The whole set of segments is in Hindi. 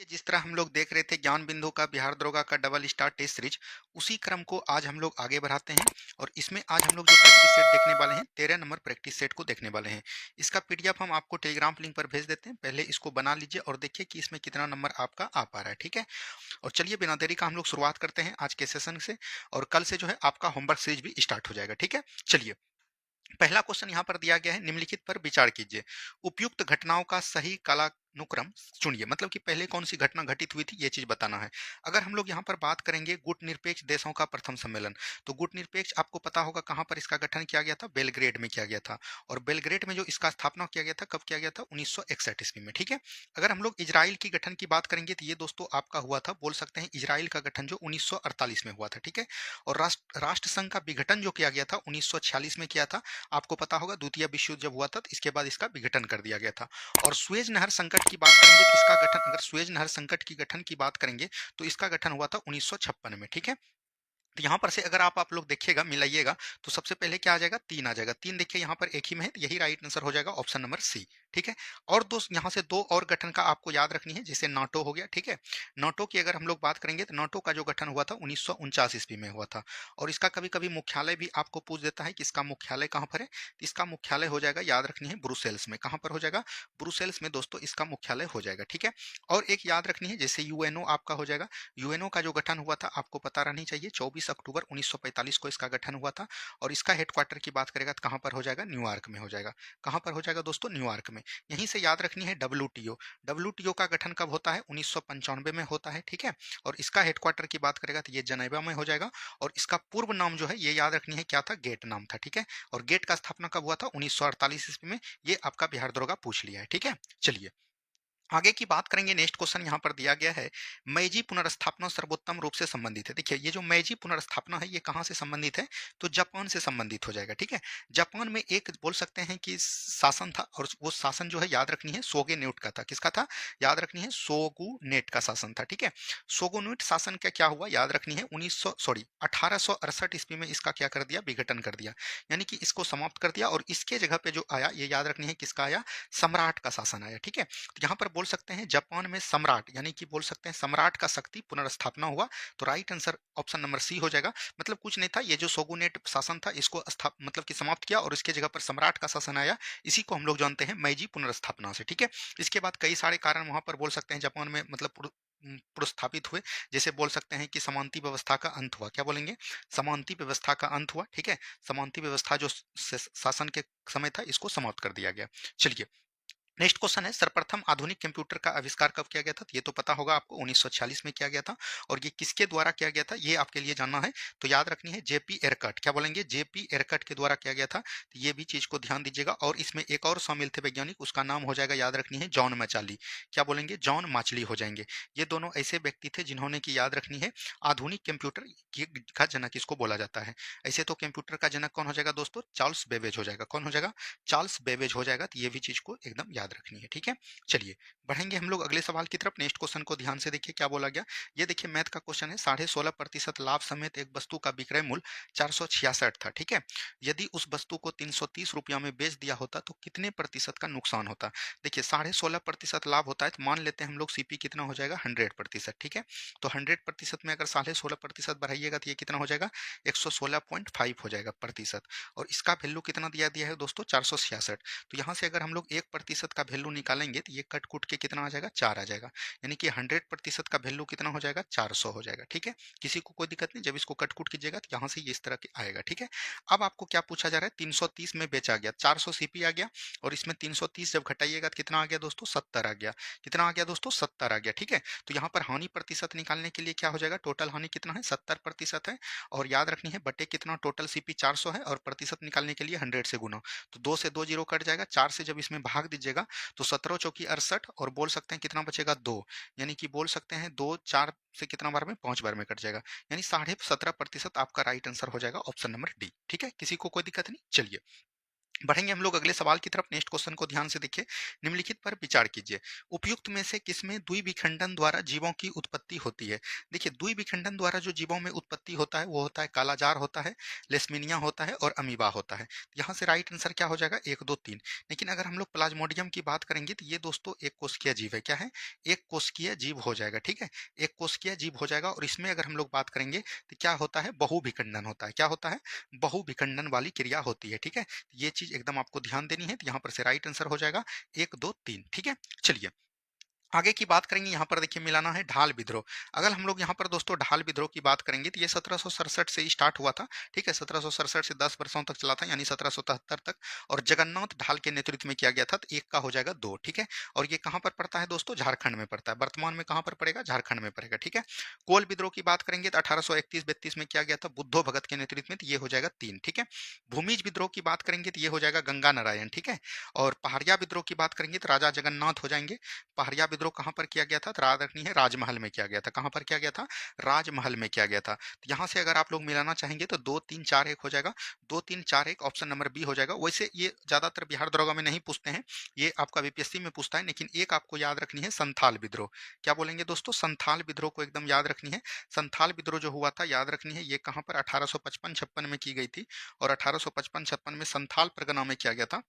जिस तरह हम लोग देख रहे थे ज्ञान बिंदु का बिहार दरोगा का डबल स्टार टेस्ट सीरीज, उसी क्रम को आज हम लोग आगे बढ़ाते हैं। और इसमें आज हम लोग जो प्रैक्टिस सेट देखने वाले हैं 13 नंबर प्रैक्टिस सेट को देखने वाले हैं। इसका पीडीएफ हम आपको टेलीग्राम लिंक पर भेज देते हैं। पहले इसको बना लीजिए और देखिए कि इसमें कितना नंबर आपका आ पा रहा है। ठीक है, और चलिए बिना देरी का हम लोग शुरुआत करते हैं आज के सेशन से। और कल से जो है आपका होमवर्क सीरीज भी स्टार्ट हो जाएगा। ठीक है, चलिए पहला क्वेश्चन यहाँ पर दिया गया है, निम्नलिखित पर विचार कीजिए। उपयुक्त घटनाओं का सही कालानुक्रम चुनिए। मतलब कि पहले कौन सी घटना घटित हुई थी ये चीज बताना है। अगर हम लोग यहाँ पर बात करेंगे गुट निरपेक्ष देशों का प्रथम सम्मेलन, तो गुट निरपेक्ष आपको पता होगा कहाँ पर इसका गठन किया गया था, बेलग्रेड में किया गया था। और बेलग्रेड में जो इसका स्थापना किया गया था, कब किया गया था, 1961 ईस्वी में। ठीक है, अगर हम लोग इजराइल की गठन की बात करेंगे तो ये दोस्तों आपका हुआ था, बोल सकते हैं इजराइल का गठन जो 1948 में हुआ था। ठीक है, और राष्ट्र संघ का विघटन जो किया गया था 1946 में किया था। आपको पता होगा द्वितीय विश्व युद्ध जब हुआ था तो इसके बाद इसका विघटन कर दिया गया था। और सुएज नहर संकट की बात करेंगे तो इसका गठन, अगर सुएज नहर संकट की गठन की बात करेंगे तो इसका गठन हुआ था 1956 में। ठीक है, तो यहाँ पर से अगर आप लोग देखिएगा मिलाइएगा तो सबसे पहले क्या आ जाएगा, 3 आ जाएगा। 3 देखिए यहाँ पर एक ही में है, तो यही राइट आंसर हो जाएगा ऑप्शन नंबर सी। ठीक है, और दोस्त यहाँ से दो और गठन का आपको याद रखनी है, जैसे नाटो हो गया। ठीक है, नाटो की अगर हम लोग बात करेंगे तो नाटो का जो गठन हुआ था 1949 ईस्वी में हुआ था। और इसका कभी कभी मुख्यालय भी आपको पूछ देता है कि इसका मुख्यालय कहाँ पर है। तो इसका मुख्यालय हो जाएगा, याद रखनी है, ब्रुसेल्स में। कहाँ पर हो जाएगा, ब्रुसेल्स में दोस्तों इसका मुख्यालय हो जाएगा। ठीक है, और एक याद रखनी है, जैसे यूएनओ आपका हो जाएगा। यूएनओ का जो गठन हुआ था आपको पता रहनी चाहिए, 24 अक्टूबर 1945 को इसका गठन हुआ था। और इसका हेडक्वार्टर की बात करेगा तो कहाँ पर हो जाएगा, न्यूयॉर्क में हो जाएगा। कहाँ पर हो जाएगा दोस्तों, न्यूयॉर्क में। यहीं से याद रखनी है डब्ल्यूटीओ। डब्ल्यूटीओ का गठन कब होता है, 1995 में होता है। ठीक है, और इसका हेडक्वार्टर की बात करेगा तो ये जनेवा में हो जाएगा। और इसका पूर्व नाम जो है ये याद रखनी है, क्या था, गेट नाम था। ठीक है, और गेट का स्थापना कब हुआ था, 1948 ईस्वी में। ये आपका बिहार दरोगा पूछ लिया है। ठीक है, चलिए आगे की बात करेंगे। नेक्स्ट क्वेश्चन यहाँ पर दिया गया है, मैजी पुनर्स्थापना सर्वोत्तम रूप से संबंधित है। देखिए ये जो मैजी पुनर्स्थापना है ये कहाँ से संबंधित है, तो जापान से संबंधित हो जाएगा। ठीक है, जापान में एक बोल सकते हैं कि शासन था, और वो शासन जो है याद रखनी है सोगे नेट का था। किसका था, याद रखनी है, सोगु नेट का शासन था। ठीक है, सोगुनेट शासन का क्या हुआ, याद रखनी है, 1868 ईस्वी में इसका क्या कर दिया, विघटन कर दिया। यानी कि इसको समाप्त कर दिया। और इसके जगह पे जो आया ये याद रखनी है, किसका आया, सम्राट का शासन आया। ठीक है, तो यहाँ पर बोल सकते हैं जापान में सम्राट, यानी कि बोल सकते हैं सम्राट का शक्ति पुनर्स्थापना हुआ। तो right answer option number C हो जाएगा। मतलब कुछ नहीं था, ये जो शोगुनेट शासन था इसको मतलब कि समाप्त किया और इसके जगह पर सम्राट का शासन आया। इसी को हम लोग जानते हैं मैजी पुनर्स्थापना से। ठीक है, इसके बाद कई सारे कारण वहां पर बोल सकते हैं जापान में मतलब पुनर्स्थापित हुए। जैसे बोल सकते हैं कि समांती व्यवस्था का अंत हुआ। क्या बोलेंगे, समांती व्यवस्था का अंत हुआ। ठीक है, समांती व्यवस्था जो शासन के समय था इसको समाप्त कर दिया गया। चलिए नेक्स्ट क्वेश्चन है, सर्वप्रथम आधुनिक कंप्यूटर का आविष्कार कब किया गया था, तो ये तो पता होगा आपको, 1946 में किया गया था। और ये किसके द्वारा किया गया था ये आपके लिए जानना है। तो याद रखनी है जेपी एरकट। क्या बोलेंगे, जेपी एरकट के द्वारा किया गया था। तो ये भी चीज को ध्यान दीजिएगा। और इसमें एक और शामिल थे वैज्ञानिक, उसका नाम हो जाएगा, याद रखनी है, जॉन मैचाली। क्या बोलेंगे, जॉन माचली हो जाएंगे। ये दोनों ऐसे व्यक्ति थे जिन्होंने की, याद रखनी है, आधुनिक कंप्यूटर का जनक इसको बोला जाता है। ऐसे तो कंप्यूटर का जनक कौन हो जाएगा दोस्तों, चार्ल्स बेबेज हो जाएगा। कौन हो जाएगा, चार्ल्स बेबेज हो जाएगा। तो ये भी चीज को एकदम याद रखनी है। ठीक है, चलिए बढ़ेंगे हम लोग अगले सवाल की तरफ। नेक्स्ट क्वेश्चन को ध्यान से देखिए क्या बोला गया। ये देखिए मैथ का क्वेश्चन है, 16.5% लाभ समेत एक वस्तु का विक्रय मूल्य 466 था। ठीक है, यदि उस वस्तु को 330 रुपया में बेच दिया होता तो कितने प्रतिशत का नुकसान होता। देखिए 16.5% लाभ होता है तो मान लेते हैं हम लोग सीपी कितना हो जाएगा, 100%। ठीक है, तो 100% में अगर 16.5% बढ़ाइएगा तो ये कितना हो जाएगा, 116.5 हो जाएगा प्रतिशत। और इसका वैल्यू कितना दिया दिया है दोस्तों, 466। तो यहाँ से अगर हम लोग 1% का वैल्यू निकालेंगे तो ये कट कुट के कितना आ जाएगा, 4 आ जाएगा। यानी कि 100% का वैल्यू कितना हो जाएगा, 400 हो जाएगा। ठीक है, किसी को कोई दिक्कत नहीं, जब इसको कट कुट कीजिएगा तो यहाँ से ये इस तरह के आएगा। ठीक है, अब आपको क्या पूछा जा रहा है, 330 में बेचा गया, 400 सीपी आ गया। और इसमें 330 जब घटाइएगा तो कितना आ गया दोस्तों, 70 आ गया। कितना आ गया दोस्तों, 70 आ गया। ठीक है, तो यहाँ पर हानि प्रतिशत निकालने के लिए क्या हो जाएगा, टोटल हानि कितना है, 70% है। और याद रखनी है बटे कितना, टोटल सीपी 400 है और प्रतिशत निकालने के लिए 100 से गुना। तो 2 से 2 जीरो कट जाएगा, 4 से जब इसमें भाग दीजिएगा तो 17 चौकी 68। और बोल सकते हैं कितना बचेगा, 2। यानी कि बोल सकते हैं 2 4 से कितना बार में, 5 बार में कट जाएगा। यानी 17.5% आपका राइट आंसर हो जाएगा ऑप्शन नंबर डी। ठीक है, किसी को कोई दिक्कत नहीं, चलिए बढ़ेंगे हम लोग अगले सवाल की तरफ। नेक्स्ट क्वेश्चन को ध्यान से देखिए। निम्नलिखित पर विचार कीजिए। उपयुक्त में से किसमें द्विविखंडन द्वारा जीवों की उत्पत्ति होती है? देखिए, द्विविखंडन द्वारा जो जीवों में उत्पत्ति होता है वो होता है कालाजार होता है, लेशमिनिया होता है और अमीबा होता है। यहाँ से राइट आंसर क्या हो जाएगा? 1, 2, 3। लेकिन अगर हम लोग प्लाज्मोडियम की बात करेंगे तो ये दोस्तों एक कोशिकीय जीव है। क्या है? एक कोशिकीय जीव हो जाएगा। ठीक है, एक कोशिकीय जीव हो जाएगा। और इसमें अगर हम लोग बात करेंगे तो क्या होता है? बहुविखंडन होता है। क्या होता है? बहुविखंडन वाली क्रिया होती है। ठीक है, ये चीज एकदम आपको ध्यान देनी है। तो यहाँ पर से राइट आंसर हो जाएगा 1, 2, 3। ठीक है, चलिए आगे की बात करेंगे। यहाँ पर देखिए मिलाना है ढाल विद्रोह। अगर हम लोग यहाँ पर दोस्तों ढाल विद्रोह की बात करेंगे तो ये 1767 से स्टार्ट हुआ था। ठीक है, 1767 से 10 वर्षों तक चला था, यानी 1773 तक। और जगन्नाथ ढाल के नेतृत्व में किया गया था। तो एक का हो जाएगा 2। ठीक है, और ये कहाँ पर पड़ता है दोस्तों? झारखंड में पड़ता है। वर्तमान में कहाँ पर पड़ेगा? झारखंड में पड़ेगा। ठीक है, कोल विद्रोह की बात करेंगे तो 1831-32 में किया गया था बुद्धो भगत के नेतृत्व में। तो ये हो जाएगा 3। ठीक है, भूमिज विद्रोह की बात करेंगे तो ये हो जाएगा गंगा नारायण। ठीक है, और पहाड़िया विद्रोह की बात करेंगे तो राजा जगन्नाथ हो जाएंगे। पहाड़िया विद्रोह कहाँ पर किया गया था? तो याद रखनी है राजमहल में किया गया था। कहाँ पर किया गया था? राजमहल में किया गया था। तो यहाँ से अगर आप लोग मिलाना चाहेंगे तो 2, 3, 4, 1 हो जाएगा। 2, 3, 4, 1 ऑप्शन नंबर बी हो जाएगा। वैसे ये ज्यादातर बिहार दरोगा में नहीं पूछते हैं, ये आपका बीपीएससी में पूछता है। लेकिन एक आपको याद रखनी है, संथाल विद्रोह। क्या बोलेंगे दोस्तों? संथाल विद्रोह को एकदम याद रखनी है। संथाल विद्रोह जो हुआ था याद रखनी है, ये कहाँ पर? 1855-56 में की गई थी। और 1855-56 में संथाल परगना में किया गया था।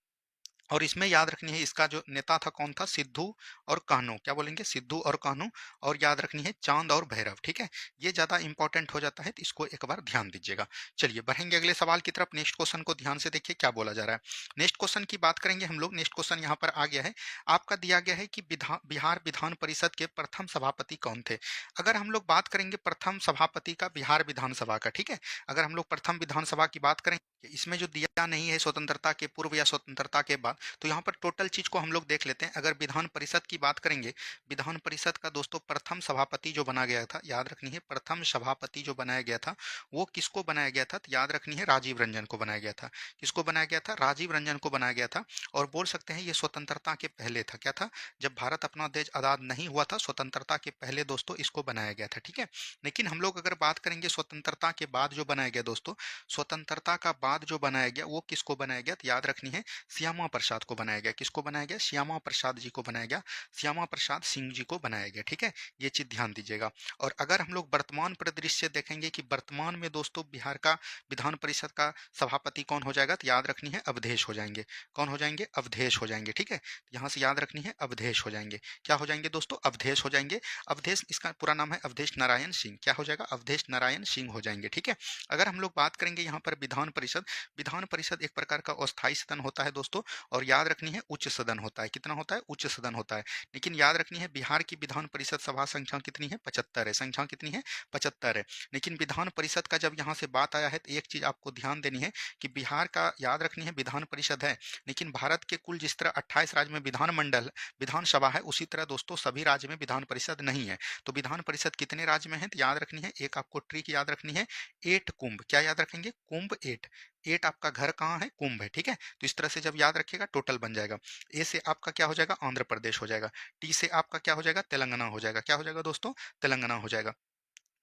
और इसमें याद रखनी है इसका जो नेता था कौन था? सिद्धू और कान्हू। क्या बोलेंगे? सिद्धू और कान्हू। और याद रखनी है चांद और भैरव। ठीक है, ये ज्यादा इंपॉर्टेंट हो जाता है, तो इसको एक बार ध्यान दीजिएगा। चलिए बढ़ेंगे अगले सवाल की तरफ। नेक्स्ट क्वेश्चन को ध्यान से देखिए क्या बोला जा रहा है। नेक्स्ट क्वेश्चन की बात करेंगे हम लोग। नेक्स्ट क्वेश्चन यहाँ पर आ गया है। आपका दिया गया है कि बिहार विधान परिषद के प्रथम सभापति कौन थे? अगर हम लोग बात करेंगे प्रथम सभापति का बिहार विधानसभा का, ठीक है, अगर हम लोग प्रथम विधानसभा की बात करें, इसमें जो दिया नहीं है स्वतंत्रता के पूर्व या स्वतंत्रता के बाद, तो यहाँ पर टोटल चीज को हम लोग देख लेते हैं। अगर विधान परिषद की बात करेंगे, विधान परिषद का दोस्तों प्रथम सभापति जो बना गया था, याद रखनी है प्रथम सभापति जो बनाया गया था वो किसको बनाया गया था? तो याद रखनी है राजीव रंजन को बनाया गया था। किसको बनाया गया था? राजीव रंजन को बनाया गया था। और बोल सकते हैं ये स्वतंत्रता के पहले था। क्या था? जब भारत अपना देश आजाद नहीं हुआ था, स्वतंत्रता के पहले दोस्तों इसको बनाया गया था। ठीक है, लेकिन हम लोग अगर बात करेंगे स्वतंत्रता के बाद जो बनाया गया दोस्तों, स्वतंत्रता का बाद जो बनाया गया वो किसको बनाया गया? तो याद रखनी है श्यामा प्रसाद को बनाया गया। किसको बनाया गया? श्यामा प्रसाद जी को बनाया गया। श्यामा प्रसाद सिंह जी को बनाया गया। ठीक है, ये चीज ध्यान दीजिएगा। और अगर हम लोग वर्तमान परिदृश्य देखेंगे कि वर्तमान में दोस्तों बिहार का विधान परिषद का सभापति कौन हो जाएगा, तो याद रखनी है अवधेश हो जाएंगे। कौन हो जाएंगे? अवधेश हो जाएंगे। ठीक है, यहाँ से याद रखनी है अवधेश हो जाएंगे। क्या हो जाएंगे दोस्तों? अवधेश हो जाएंगे। अवधेश, इसका पूरा नाम है अवधेश नारायण सिंह। क्या हो जाएगा? अवधेश नारायण सिंह हो जाएंगे। ठीक है, अगर हम लोग बात करेंगे यहाँ पर विधान परिषद, विधान परिषद एक प्रकार का अस्थायी सदन होता है दोस्तों। और याद रखनी है उच्च सदन होता है। कितना होता है? उच्च सदन होता है। लेकिन याद रखनी है बिहार की विधान परिषद सभा संख्या कितनी है? 75 है। संख्या कितनी है? 75 है। लेकिन विधान परिषद का जब यहाँ से बात आया है तो एक चीज आपको ध्यान देनी है कि बिहार का याद रखनी है विधान परिषद है, लेकिन भारत के कुल जिस तरह 28 राज्य में विधानमंडल विधानसभा है, उसी तरह दोस्तों सभी राज्य में विधान परिषद नहीं है। तो विधान परिषद कितने राज्य में है? तो याद रखनी है, एक आपको ट्रिक याद रखनी है, 8 कुंभ। क्या याद रखेंगे? कुंभ 8। 8 आपका घर कहाँ है? कुंभ है। ठीक है, तो इस तरह से जब याद रखिएगा टोटल बन जाएगा। ए से आपका क्या हो जाएगा? आंध्र प्रदेश हो जाएगा। टी से आपका क्या हो जाएगा? तेलंगाना हो जाएगा। क्या हो जाएगा दोस्तों? तेलंगाना हो जाएगा।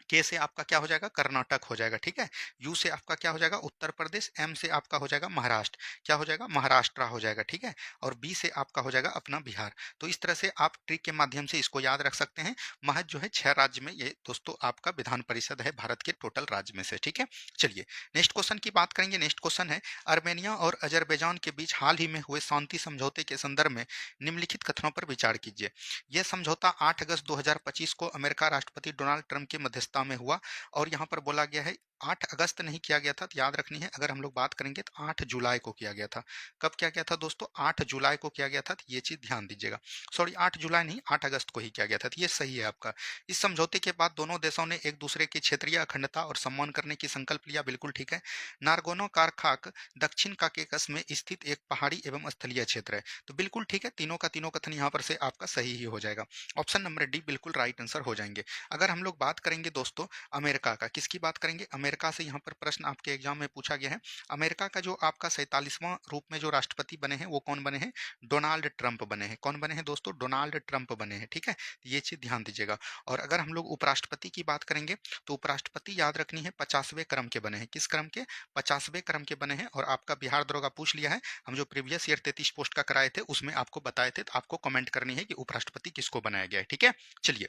के से आपका क्या हो जाएगा? कर्नाटक हो जाएगा। ठीक है, यू से आपका क्या हो जाएगा? उत्तर प्रदेश। एम से आपका हो जाएगा महाराष्ट्र। क्या हो जाएगा? महाराष्ट्र हो जाएगा। ठीक है, और बी से आपका हो जाएगा अपना बिहार। तो इस तरह से आप ट्रिक के माध्यम से इसको याद रख सकते हैं। महज जो है 6 राज्य में ये दोस्तों आपका विधान परिषद है भारत के टोटल राज्य में से। ठीक है, चलिए नेक्स्ट क्वेश्चन की बात करेंगे। नेक्स्ट क्वेश्चन है, अर्मेनिया और अजरबैजान के बीच हाल ही में हुए शांति समझौते के संदर्भ में निम्नलिखित कथनों पर विचार कीजिए। यह समझौता 8 अगस्त 2025 को अमेरिका राष्ट्रपति डोनाल्ड ट्रंप की मध्यस्थता में हुआ। और यहाँ पर बोला गया है 8 अगस्त नहीं किया गया था, तो याद रखनी है अगर हम लोग बात करेंगे तो 8 जुलाई को किया गया था। कब किया गया था दोस्तों? 8 जुलाई को किया गया था। तो ये चीज ध्यान दीजिएगा। सॉरी, 8 जुलाई नहीं, 8 अगस्त को ही किया गया था। तो ये सही है आपका। इस समझौते के बाद दोनों देशों ने एक दूसरे की क्षेत्रीय अखंडता और सम्मान करने की संकल्प लिया। बिल्कुल ठीक है। नारगोनो कारखाक दक्षिण काकेकस में स्थित एक पहाड़ी एवं स्थलीय क्षेत्र है। तो बिल्कुल ठीक है, तीनों का तीनों कथन यहाँ पर से आपका सही ही हो जाएगा। ऑप्शन नंबर डी बिल्कुल राइट आंसर हो जाएंगे। अगर हम लोग बात करेंगे दोस्तों अमेरिका का, किसकी बात करेंगे? अमेरिका अमेरिका से यहाँ पर प्रश्न आपके एग्जाम में पूछा गया है। अमेरिका का जो आपका 47वां रूप में जो राष्ट्रपति बने हैं वो कौन बने हैं? डोनाल्ड ट्रंप बने हैं। कौन बने हैं दोस्तों? डोनाल्ड ट्रंप बने हैं। ठीक है, ये चीज ध्यान दीजिएगा। और अगर हम लोग उपराष्ट्रपति की बात करेंगे तो उपराष्ट्रपति याद रखनी है 50वें क्रम के बने हैं। किस क्रम के? 50वें क्रम के बने हैं। और आपका बिहार दरोगा पूछ लिया है, हम जो प्रीवियस ईयर 33 पोस्ट का कराए थे उसमें आपको बताए थे, तो आपको कमेंट करनी है कि उपराष्ट्रपति किसको बनाया गया है। ठीक है, चलिए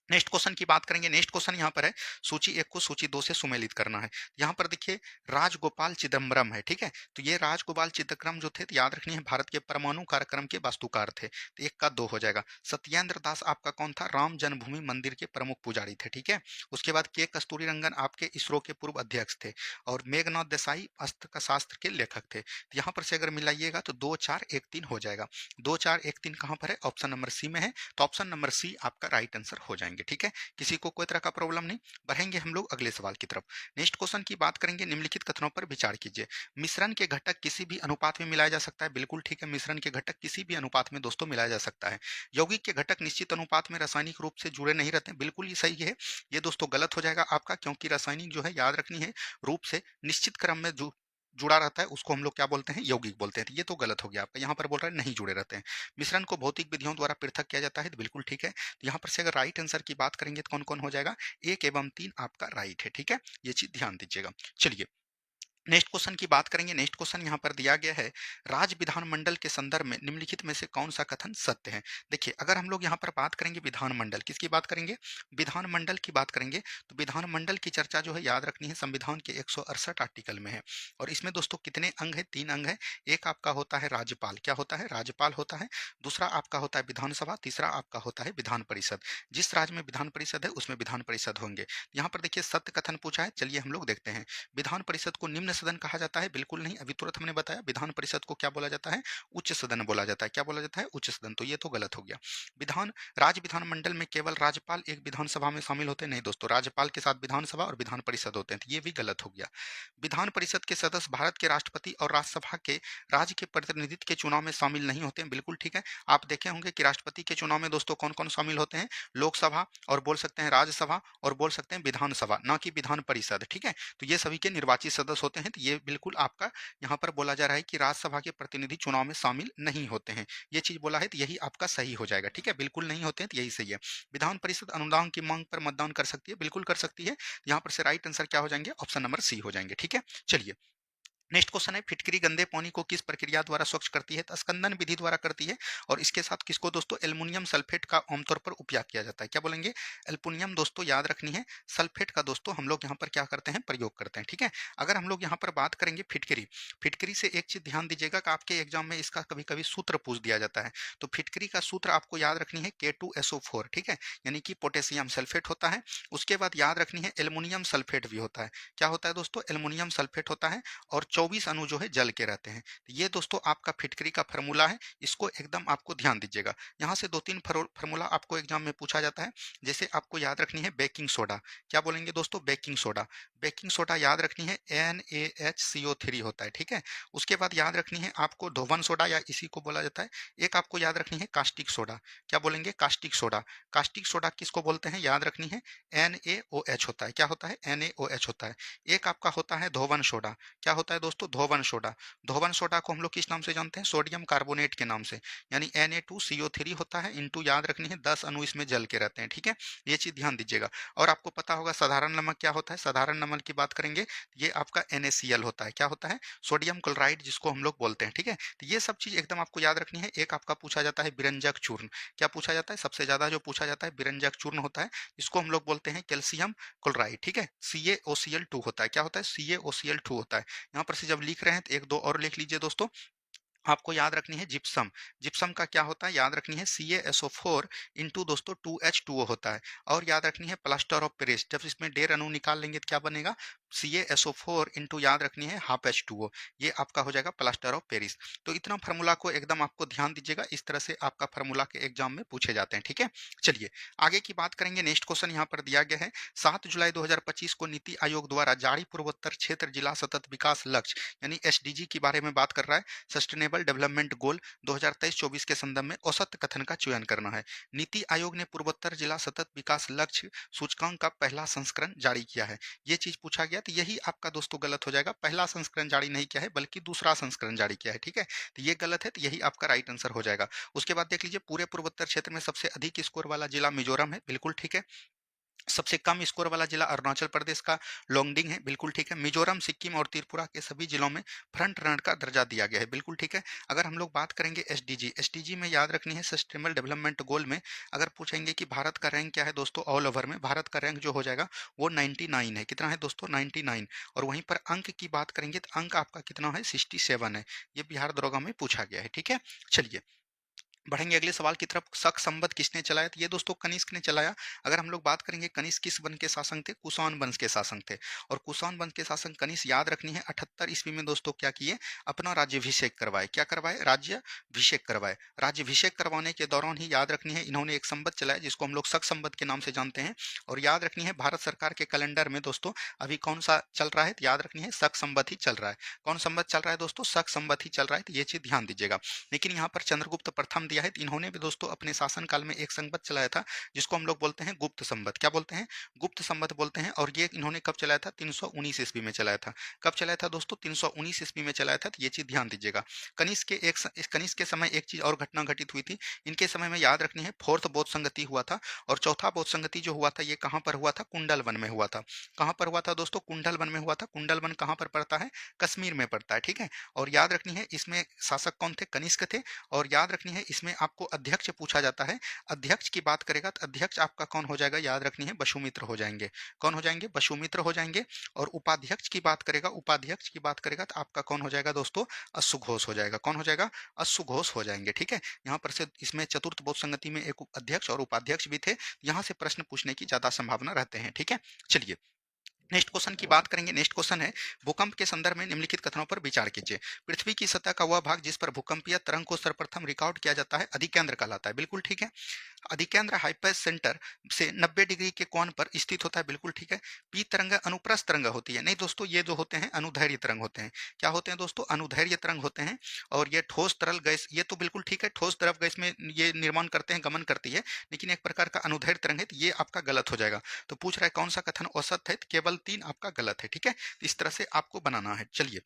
नेक्स्ट क्वेश्चन की बात करेंगे। नेक्स्ट क्वेश्चन यहाँ पर है, सूची 1 को सूची 2 से सुमेलित करना है। यहाँ पर देखिए राजगोपाल चिदम्बरम है। ठीक है, तो ये राजगोपाल चिदम्बरम जो थे, तो याद रखनी है भारत के परमाणु कार्यक्रम के वास्तुकार थे। तो 1 का 2 हो जाएगा। सत्येंद्र दास आपका कौन था? राम जन्मभूमि मंदिर के प्रमुख पुजारी थे। ठीक है, उसके बाद के कस्तूरी रंगन आपके इसरो के पूर्व अध्यक्ष थे। और मेघनाथ देसाई अस्त्र शास्त्र के लेखक थे। तो यहाँ पर से अगर मिलाइएगा तो 2 4 1 3 हो जाएगा। 2 4 1 3 कहाँ पर है? ऑप्शन नंबर सी में है। तो ऑप्शन नंबर सी आपका राइट आंसर हो जाएंगे। ठीक है, किसी को कोई तरह का प्रॉब्लम नहीं। बढ़ेंगे हम लोग अगले सवाल की तरफ। नेक्स्ट क्वेश्चन की बात करेंगे, निम्नलिखित कथनों पर विचार कीजिए। मिश्रण के घटक किसी भी अनुपात में मिलाया जा सकता है। बिल्कुल ठीक है, मिश्रण के घटक किसी भी अनुपात में दोस्तों मिलाया जा सकता है। यौगिक के घटक निश्चित अनुपात में रासायनिक रूप से जुड़े नहीं रहते। बिल्कुल ये सही है। ये दोस्तों गलत हो जाएगा आपका, क्योंकि रासायनिक जो है याद रखनी है रूप से निश्चित क्रम में जुड़ा रहता है, उसको हम लोग क्या बोलते हैं? यौगिक बोलते हैं। तो ये तो गलत हो गया आपका। यहाँ पर बोल रहा है नहीं जुड़े रहते हैं। मिश्रण को भौतिक विधियों द्वारा पृथक किया जाता है। तो बिल्कुल ठीक है। तो यहाँ पर से अगर राइट आंसर की बात करेंगे तो कौन कौन हो जाएगा? 1 एवं 3 आपका राइट है। ठीक है, ये चीज ध्यान दीजिएगा। चलिए नेक्स्ट क्वेश्चन की बात करेंगे। नेक्स्ट क्वेश्चन यहाँ पर दिया गया है, राज्य विधानमंडल के संदर्भ में निम्नलिखित में से कौन सा कथन सत्य है? देखिए अगर हम लोग यहाँ पर बात करेंगे विधानमंडल, किसकी बात करेंगे? विधानमंडल की बात करेंगे। तो विधानमंडल की चर्चा जो है याद रखनी है संविधान के 168 आर्टिकल में है। और इसमें दोस्तों कितने अंग है? 3 अंग है। एक आपका होता है राज्यपाल। क्या होता है? राज्यपाल होता है। दूसरा आपका होता है विधानसभा। तीसरा आपका होता है विधान परिषद। जिस राज्य में विधान परिषद है उसमें विधान परिषद होंगे। यहाँ पर देखिए सत्य कथन पूछा है। चलिए हम लोग देखते हैं। विधान परिषद को निम्न सदन कहा जाता है। बिल्कुल नहीं, अभी तुरंत हमने बताया विधान परिषद को क्या बोला जाता है? उच्च सदन बोला जाता है। क्या बोला जाता है? उच्च सदन। तो ये तो गलत हो गया। राज्य विधानमंडल में केवल राज्यपाल एक विधानसभा में शामिल होते हैं। नहीं दोस्तों, राज्यपाल के साथ विधानसभा और विधान परिषद होते हैं। तो ये भी गलत हो गया। विधान परिषद के सदस्य भारत के राष्ट्रपति और राज्यसभा के राज्य के प्रतिनिधित्व के चुनाव में शामिल नहीं होते हैं। बिल्कुल ठीक है। आप देखे होंगे कि राष्ट्रपति के चुनाव में दोस्तों कौन कौन शामिल होते हैं? लोकसभा और बोल सकते हैं राज्यसभा और बोल सकते हैं विधानसभा, ना कि विधान परिषद। ठीक है, तो ये सभी के निर्वाचित सदस्य होते हैं। तो ये बिल्कुल आपका यहाँ पर बोला जा रहा है कि राज्यसभा के प्रतिनिधि चुनाव में शामिल नहीं होते हैं। ये चीज बोला है तो यही आपका सही हो जाएगा। ठीक है, बिल्कुल नहीं होते हैं तो यही सही है। विधान परिषद अनुदान की मांग पर मतदान कर सकती है। बिल्कुल कर सकती है। यहाँ पर से राइट आंसर क्या हो जाएंगे? ऑप्शन नंबर सी हो जाएंगे। ठीक है, चलिए नेक्स्ट क्वेश्चन है, फिटकरी गंदे पानी को किस प्रक्रिया द्वारा स्वच्छ करती है? तो स्कंदन विधि द्वारा करती है। और इसके साथ किसको दोस्तों? एल्युमिनियम सल्फेट का आमतौर पर उपयोग किया जाता है। क्या बोलेंगे? एल्युमिनियम दोस्तों याद रखनी है। सल्फेट का दोस्तों हम लोग यहाँ पर क्या करते हैं? प्रयोग करते हैं। ठीक है, अगर हम लोग यहाँ पर बात करेंगे फिटकरी, फिटकरी से एक चीज ध्यान दीजिएगा कि आपके एग्जाम में इसका कभी कभी सूत्र पूछ दिया जाता है। तो फिटकरी का सूत्र आपको याद रखनी है K2SO4। ठीक है, यानी कि पोटेशियम सल्फेट होता है। उसके बाद याद रखनी है एल्युमिनियम सल्फेट भी होता है। क्या होता है दोस्तों? एल्युमिनियम सल्फेट होता है। और 24 अणु जो है जल के रहते हैं। तो ये दोस्तों आपका फिटकरी का फार्मूला है। इसको एकदम आपको ध्यान दीजिएगा। यहाँ से 2-3 फार्मूला आपको एग्जाम में पूछा जाता है। जैसे आपको याद रखनी है बेकिंग सोडा। क्या बोलेंगे दोस्तों? Baking soda. बेकिंग सोडा याद रखनी है NaHCO3 होता है। ठीक है, उसके बाद याद रखनी है आपको धोवन सोडा, या इसी को बोला जाता है। एक आपको याद रखनी है कास्टिक सोडा। क्या बोलेंगे? Caustic soda. कास्टिक सोडा किसको बोलते हैं? याद रखनी है NaOH होता है। क्या होता है? NaOH होता है। एक आपका होता है धोवन सोडा। क्या होता है दोस्तों? धोवन सोडा। धोवन सोडा को हम लोग किस नाम से जानते हैं? सोडियम कार्बोनेट के नाम से। यानी Na2CO3 होता है, इंटू याद रखनी है 10 अणु इसमें जल के रहते हैं। ठीक है, ये चीज ध्यान दीजिएगा। और आपको पता होगा साधारण नमक क्या होता है? साधारण नमक की बात करेंगे, ये आपका NaCl होता है। क्या होता है? सोडियम क्लोराइड जिसको हम लोग बोलते हैं। ठीक है, तो ये सब चीज एकदम आपको याद रखनी है। एक आपका पूछा जाता है विरंजक चूर्ण। क्या पूछा जाता है? सबसे ज्यादा जो पूछा जाता है विरंजक चूर्ण होता है। इसको हम लोग बोलते हैं कैल्शियम क्लोराइड। ठीक है, CaOCl2 होता है। क्या होता है? CaOCl2 होता है। यहाँ पर से जब लिख रहे हैं तो 1 2 और लिख लीजिए दोस्तों। आपको याद रखनी है जिप्सम। जिप्सम का क्या होता है? याद रखनी है CaSO4 इंटू दोस्तों 2H2O होता है। और याद रखनी है प्लास्टर ऑफ पेरिस। जब इसमें डेर अणु निकाल लेंगे तो क्या बनेगा? CaSO4 इंटू याद रखनी है हाफ H2O। ये आपका हो जाएगा प्लास्टर ऑफ पेरिस। तो इतना फार्मूला को एकदम आपको ध्यान दीजिएगा। इस तरह से आपका फार्मूला के एग्जाम में पूछे जाते हैं। ठीक है, चलिए आगे की बात करेंगे। नेक्स्ट क्वेश्चन यहाँ पर दिया गया है, 7 जुलाई 2025 को नीति आयोग द्वारा जारी पूर्वोत्तर क्षेत्र जिला सतत विकास लक्ष्य यानी SDG के बारे में बात कर रहा है। सस्टेनेबल सस्टेनेबल डेवलपमेंट गोल 2023-24 के संदर्भ में औसत कथन का चयन करना है। नीति आयोग ने पूर्वोत्तर जिला सतत विकास लक्ष्य सूचकांक का पहला संस्करण जारी किया है। ये चीज पूछा गया तो यही आपका दोस्तों गलत हो जाएगा। पहला संस्करण जारी नहीं किया है बल्कि दूसरा संस्करण जारी किया है। ठीक है, तो ये गलत है, तो यही आपका राइट आंसर हो जाएगा। उसके बाद देख लीजिए, पूरे पूर्वोत्तर क्षेत्र में सबसे अधिक स्कोर वाला जिला मिजोरम है, बिल्कुल ठीक है। सबसे कम स्कोर वाला जिला अरुणाचल प्रदेश का लोंगडिंग है, बिल्कुल ठीक है। मिजोरम, सिक्किम और त्रिपुरा के सभी जिलों में फ्रंट रनर का दर्जा दिया गया है, बिल्कुल ठीक है। अगर हम लोग बात करेंगे एसडीजी में याद रखनी है, सस्टेनेबल डेवलपमेंट गोल में अगर पूछेंगे कि भारत का रैंक क्या है दोस्तों, ऑल ओवर में भारत का रैंक जो हो जाएगा वो 99 है। कितना है दोस्तों, 99। और वहीं पर अंक की बात करेंगे तो अंक आपका कितना है, 67 है। ये बिहार दरोगा में पूछा गया है। ठीक है, चलिए बढ़ेंगे अगले सवाल की तरफ। शक संवत किसने चलाया? तो ये दोस्तों कनिष्क ने चलाया। अगर हम लोग बात करेंगे कनिष्क किस वंश के शासक थे, कुषाण वंश के शासक थे। और कुषाण वंश के शासक कनिष्क याद रखनी है 78 ईस्वी में दोस्तों क्या किए, अपना राज्यभिषेक करवाए। क्या करवाए, राज्यभिषेक करवाए। राज्यभिषेक करवाने के दौरान ही याद रखनी है इन्होंने एक संवत चलाया जिसको हम लोग शक संवत के नाम से जानते हैं। और याद रखनी है भारत सरकार के कैलेंडर में दोस्तों अभी कौन सा चल रहा है, तो याद रखनी है शक संवत ही चल रहा है। कौन संवत चल रहा है दोस्तों, शक संवत ही चल रहा है, तो ये चीज ध्यान दीजिएगा। लेकिन यहाँ पर चंद्रगुप्त प्रथम दिया है, तो इन्होंने भी दोस्तों अपने शासन काल में एक संवत चलाया था जिसको हम लोग बोलते हैं गुप्त संवत। क्या बोलते हैं, गुप्त संवत बोलते हैं। और ये इन्होंने कब चलाया था, 319 ईस्वी में चलाया था। कब चलाया था दोस्तों, 319 ईस्वी में चलाया था, तो ये चीज ध्यान दीजिएगा। कनिष्क के समय एक चीज और घटना घटित हुई थी। इनके समय में याद रखनी है फोर्थ बौद्ध संगति हुआ था। और चौथा बौद्ध संगति जो हुआ था ये कहां पर हुआ था, कुंडल वन में हुआ था। कहां पर हुआ था दोस्तों, कुंडल वन में हुआ था। कुंडल वन कहां पर पड़ता है, कश्मीर में पड़ता है। ठीक है, और याद रखनी है इसमें शासक कौन थे, कनिष्क थे। और याद रखनी है इसमें आपको अध्यक्ष पूछा जाता है। अध्यक्ष की बात करेगा तो अध्यक्ष आपका कौन हो जाएगा, याद रखनी है वसुमित्र हो जाएंगे। कौन हो जाएंगे, वसुमित्र हो जाएंगे। और उपाध्यक्ष की बात करेगा, उपाध्यक्ष की बात करेगा तो आपका कौन हो जाएगा दोस्तों, अश्वघोष हो जाएगा। कौन हो जाएगा, अश्वघोष हो जाएंगे। ठीक है, यहाँ पर से इसमें चतुर्थ बौद्ध संगति में एक अध्यक्ष और उपाध्यक्ष भी थे। यहाँ से प्रश्न पूछने की ज्यादा संभावना रहते हैं। ठीक है, चलिए नेक्स्ट क्वेश्चन की बात करेंगे। नेक्स्ट क्वेश्चन है, भूकंप के संदर्भ में निम्नलिखित कथनों पर विचार कीजिए। पृथ्वी की सतह का वह भाग जिस पर भूकंपीय तरंग को सर्वप्रथम रिकॉर्ड किया जाता है अधिकेंद्र कहलाता है, बिल्कुल ठीक है। अधिकेंद्र हाइपेस सेंटर से 90 डिग्री के कोण पर स्थित होता है, बिल्कुल ठीक है। पी तरंग अनुप्रस्थ तरंग होती है, नहीं दोस्तों ये जो होते हैं अनुदैर्घ्य तरंग होते हैं। क्या होते हैं दोस्तों, अनुदैर्घ्य तरंग होते हैं। और ये ठोस तरल गैस, ये तो बिल्कुल ठीक है, ठोस द्रव गैस में ये निर्माण करते हैं, गमन करती है। लेकिन एक प्रकार का अनुदैर्घ्य तरंग है, तो ये आपका गलत हो जाएगा। तो पूछ रहा है कौन सा कथन औसत है, तो केवल 3 आपका गलत है। ठीक है, इस तरह से आपको बनाना है। चलिए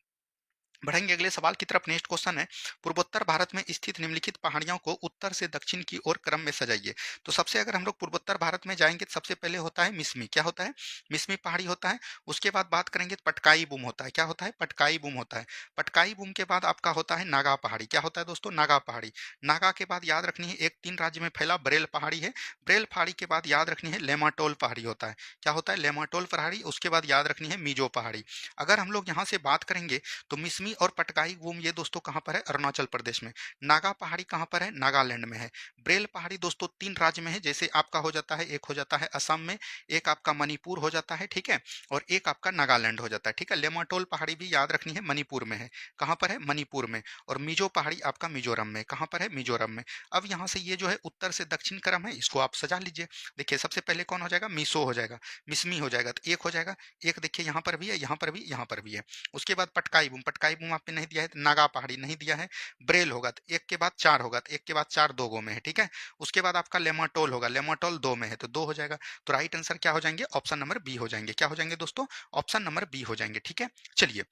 बढ़ेंगे अगले सवाल की तरफ। नेक्स्ट क्वेश्चन है, पूर्वोत्तर भारत में स्थित निम्नलिखित पहाड़ियों को उत्तर से दक्षिण की ओर क्रम में सजाइए। तो सबसे अगर हम लोग पूर्वोत्तर भारत में जाएंगे तो सबसे पहले होता है मिसमी। क्या होता है, मिसमी पहाड़ी होता है। उसके बाद बात करेंगे तो पटकाई बूम होता है। क्या होता है, पटकाई बूम होता है। पटकाई बूम के बाद आपका होता है नागा पहाड़ी। क्या होता है दोस्तों, नागा पहाड़ी। नागा के बाद याद रखनी है एक 3 राज्य में फैला बरेल पहाड़ी है। बरेल पहाड़ी के बाद याद रखनी है लेमाटोल पहाड़ी होता है। क्या होता है, लेमाटोल पहाड़ी। उसके बाद याद रखनी है मिजो पहाड़ी। अगर हम लोग यहाँ से बात करेंगे तो मिसमी और पटकाई बूम ये दोस्तों कहां पर है, अरुणाचल प्रदेश में। नागा पहाड़ी कहां पर है, नागालैंड में है। ब्रेल पहाड़ी दोस्तों 3 राज्य में है, जैसे आपका हो जाता है, एक हो जाता है असम में, एक आपका मणिपुर हो जाता है, ठीक है, और एक आपका नागालैंड हो जाता है। ठीक है, लेमाटोल पहाड़ी भी याद रखनी है मणिपुर में है। कहां पर है, मणिपुर में। और मिजो पहाड़ी आपका मिजोरम में। कहां पर है, मिजोरम में। अब यहां से ये जो है उत्तर से दक्षिण क्रम है, इसको आप सजा लीजिए। देखिए सबसे पहले कौन हो जाएगा, मिसो हो जाएगा, मिसमी हो जाएगा, तो एक हो जाएगा। एक देखिए यहाँ पर भी है, यहाँ पर भी, यहाँ पर भी है। उसके बाद पटकाई बूम, पटकाई बूम आपने नहीं दिया है, नागा पहाड़ी नहीं दिया है। ब्रेल होगा तो एक के बाद 4 होगा, तो एक के बाद 4 दो गो में है। ठीक है, उसके बाद आपका लेमाटोल होगा, लेमाटोल 2 में है, तो 2 हो जाएगा। तो राइट आंसर क्या हो जाएंगे, ऑप्शन नंबर बी हो जाएंगे। क्या हो जाएंगे दोस्तों, ऑप्शन नंबर बी हो जाएंगे। ठीक है, चलिए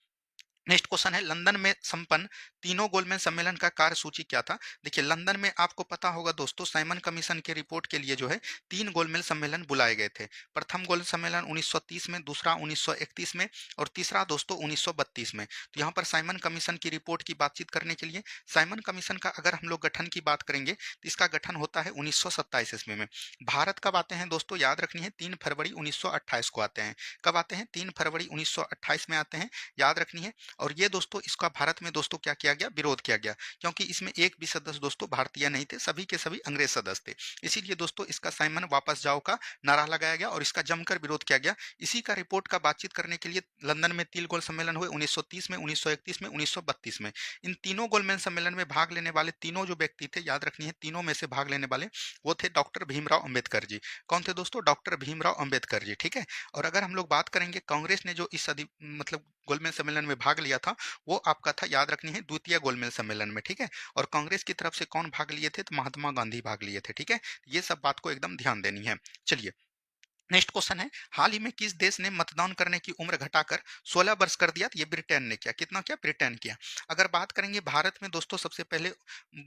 नेक्स्ट क्वेश्चन है, लंदन में संपन्न तीनों गोलमेज सम्मेलन का कार्यसूची क्या था। देखिए लंदन में आपको पता होगा दोस्तों साइमन कमीशन के रिपोर्ट के लिए जो है 3 गोलमेज सम्मेलन बुलाए गए थे। प्रथम गोलमेज सम्मेलन 1930 में, दूसरा 1931 में और तीसरा दोस्तों 1932 में। तो यहाँ पर साइमन कमीशन की रिपोर्ट की बातचीत करने के लिए, साइमन कमीशन का अगर हम लोग गठन की बात करेंगे तो इसका गठन होता है 1927 ईस्वी में। भारत कब आते हैं दोस्तों, याद रखनी है 3 फरवरी 1928 को आते हैं। कब आते हैं, 3 फरवरी 1928 में आते हैं, याद रखनी है। और ये दोस्तों इसका भारत में दोस्तों क्या किया गया, विरोध किया गया, क्योंकि इसमें एक भी सदस्य दोस्तों भारतीय नहीं थे, सभी के सभी अंग्रेज सदस्य थे। इसीलिए दोस्तों इसका साइमन वापस जाओ का नारा लगाया गया और इसका जमकर विरोध किया गया। इसी का रिपोर्ट का बातचीत करने के लिए लंदन में 3 गोल सम्मेलन हुए, 1930 में, 1931 में, 1932 में। इन तीनों गोलमेज सम्मेलन में भाग लेने वाले तीनों जो व्यक्ति थे, याद रखनी है तीनों में से भाग लेने वाले वो थे डॉक्टर भीमराव अंबेडकर जी। कौन थे दोस्तों, डॉक्टर भीमराव अंबेडकर जी। ठीक है, और अगर हम लोग बात करेंगे कांग्रेस ने जो इस मतलब गोलमेज सम्मेलन में भाग लिया था वो आपका था, याद रखनी है, द्वितीय गोलमेज सम्मेलन में, ठीक है। और कांग्रेस की तरफ से कौन भाग लिए थे, तो महात्मा गांधी भाग लिए थे, ठीक है। ये सब बात को एकदम ध्यान देनी है। चलिए, नेक्स्ट क्वेश्चन है, हाल ही में किस देश ने मतदान करने की उम्र घटाकर 16 वर्ष कर दिया, तो ये ब्रिटेन ने किया। कितना किया, ब्रिटेन किया। अगर बात करेंगे भारत में दोस्तों, सबसे पहले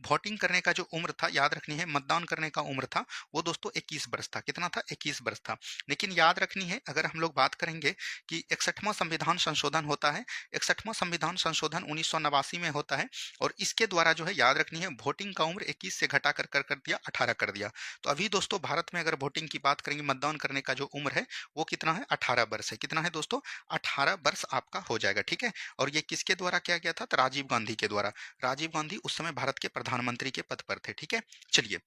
वोटिंग करने का जो उम्र था, याद रखनी है, मतदान करने का उम्र था वो दोस्तों 21 वर्ष था। कितना था, 21 वर्ष था। लेकिन याद रखनी है, अगर हम लोग बात करेंगे कि 61वां संविधान संशोधन होता है, 61वां संविधान संशोधन 1989 में होता है, और इसके द्वारा जो है, याद रखनी है, वोटिंग का उम्र 21 से घटा कर दिया 18 कर दिया। तो अभी दोस्तों भारत में अगर वोटिंग की बात करेंगे, मतदान करने का जो उम्र है वो कितना है, 18 वर्ष है। कितना है दोस्तों, 18 वर्ष आपका हो जाएगा, ठीक है। और ये किसके द्वारा किया गया था, तो राजीव गांधी के द्वारा। राजीव गांधी उस समय भारत के प्रधानमंत्री के पद पर थे, ठीक है। चलिए,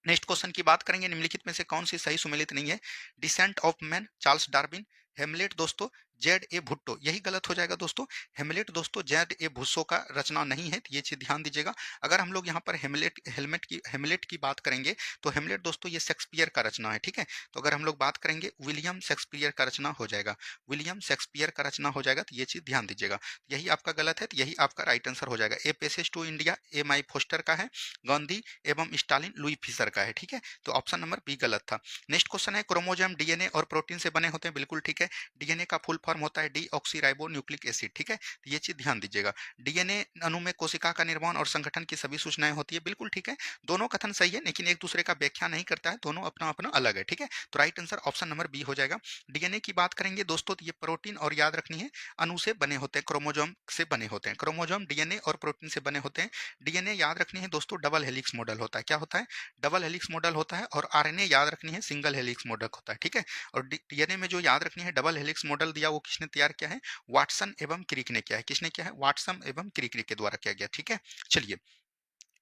नेक्स्ट क्वेश्चन की बात करेंगे, निम्नलिखित में से कौन सी सही सुमेलित नहीं है। Descent of man, Charles Darwin. Hamlet दोस्तों, जेड ए भुट्टो, यही गलत हो जाएगा दोस्तों। हेमलेट दोस्तों जेड ए भुस्सो का रचना नहीं है, तो ये चीज ध्यान दीजिएगा। अगर हम लोग यहाँ पर हेमलेट की बात करेंगे, तो हेमलेट दोस्तों ये शेक्सपियर का रचना है, ठीक है। तो अगर हम लोग बात करेंगे, विलियम शेक्सपियर का रचना हो जाएगा, विलियम शेक्सपियर का रचना हो जाएगा, तो ये चीज ध्यान दीजिएगा। यही आपका गलत है, तो यही आपका राइट आंसर हो जाएगा। A passage to India, E M Forster का है, गांधी एवं स्टालिन लुई फिशर का है, ठीक है। तो ऑप्शन नंबर बी गलत था। नेक्स्ट क्वेश्चन है, क्रोमोसोम डीएनए और प्रोटीन से बने होते हैं, बिल्कुल ठीक है। डीएनए का फुल फॉर्म होता है डीऑक्सीराइबो न्यूक्लिक एसिड, ठीक है। तो ये चीज ध्यान दीजिएगा। डीएनए अणु में कोशिका का निर्माण और संगठन की सभी सूचनाएं होती है, बिल्कुल ठीक है। दोनों कथन सही है, लेकिन एक दूसरे का व्याख्या नहीं करता है, दोनों अपना अपना अलग है, ठीक है। तो right answer option number B हो जाएगा। डीएनए की बात करेंगे दोस्तों, तो ये प्रोटीन और याद रखनी है अणु से बने होते हैं, क्रोमोजोम से बने होते हैं। क्रोमोजोम डीएनए और प्रोटीन से बने होते हैं। डीएनए याद रखनी है दोस्तों डबल हेलिक्स मॉडल होता है। क्या होता है, डबल हेलिक्स मॉडल होता है। और आरएनए याद रखनी है सिंगल हेलिक्स मॉडल होता है, ठीक है। और डीएनए में जो याद रखनी है डबल हेलिक्स मॉडल दिया, वो किसने तैयार किया है, वाटसन एवं क्रिक ने किया है। किसने किया है, वाटसन एवं क्रिक के द्वारा किया गया, ठीक है। चलिए,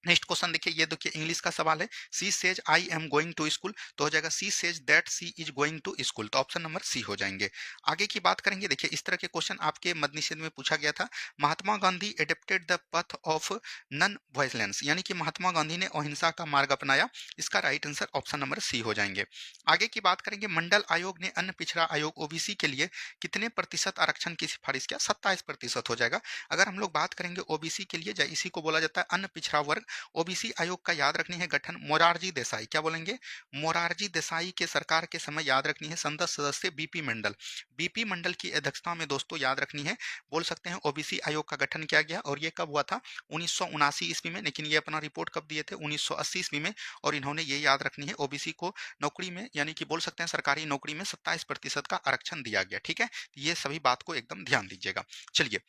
नेक्स्ट क्वेश्चन देखिए, ये देखिए इंग्लिश का सवाल है। She says I am going to school, तो हो जाएगा she says that she is going to school, तो ऑप्शन नंबर सी हो जाएंगे। आगे की बात करेंगे, देखिए इस तरह के क्वेश्चन आपके मद्य निषेध में पूछा गया था। Mahatma Gandhi adopted the path of non violence, यानी कि महात्मा गांधी ने अहिंसा का मार्ग अपनाया। इसका right answer option number C हो जाएंगे। आगे की बात करेंगे, मंडल आयोग ने अन्य पिछड़ा आयोग ओबीसी के लिए कितने प्रतिशत आरक्षण की सिफारिश किया, 27% हो जाएगा। अगर हम लोग बात करेंगे ओबीसी के लिए, इसी को बोला जाता है अन्य पिछड़ा वर्ग। ओबीसी आयोग का याद रखनी है गठन मोरारजी देसाई, क्या बोलेंगे, मोरारजी देसाई के सरकार के समय याद रखनी है संसद सदस्य बीपी मंडल। बीपी मंडल की अध्यक्षता में दोस्तों याद रखनी है, बोल सकते हैं ओबीसी आयोग का गठन किया गया। और ये कब हुआ था, 1979 ईस्वी में। लेकिन ये अपना रिपोर्ट कब दिए थे, 1980 ईस्वी में। और इन्होंने ये याद रखनी है ओबीसी को नौकरी में, यानी कि बोल सकते हैं सरकारी नौकरी में 27% का आरक्षण दिया गया, ठीक है। ये सभी बात को एकदम ध्यान दीजिएगा। चलिए,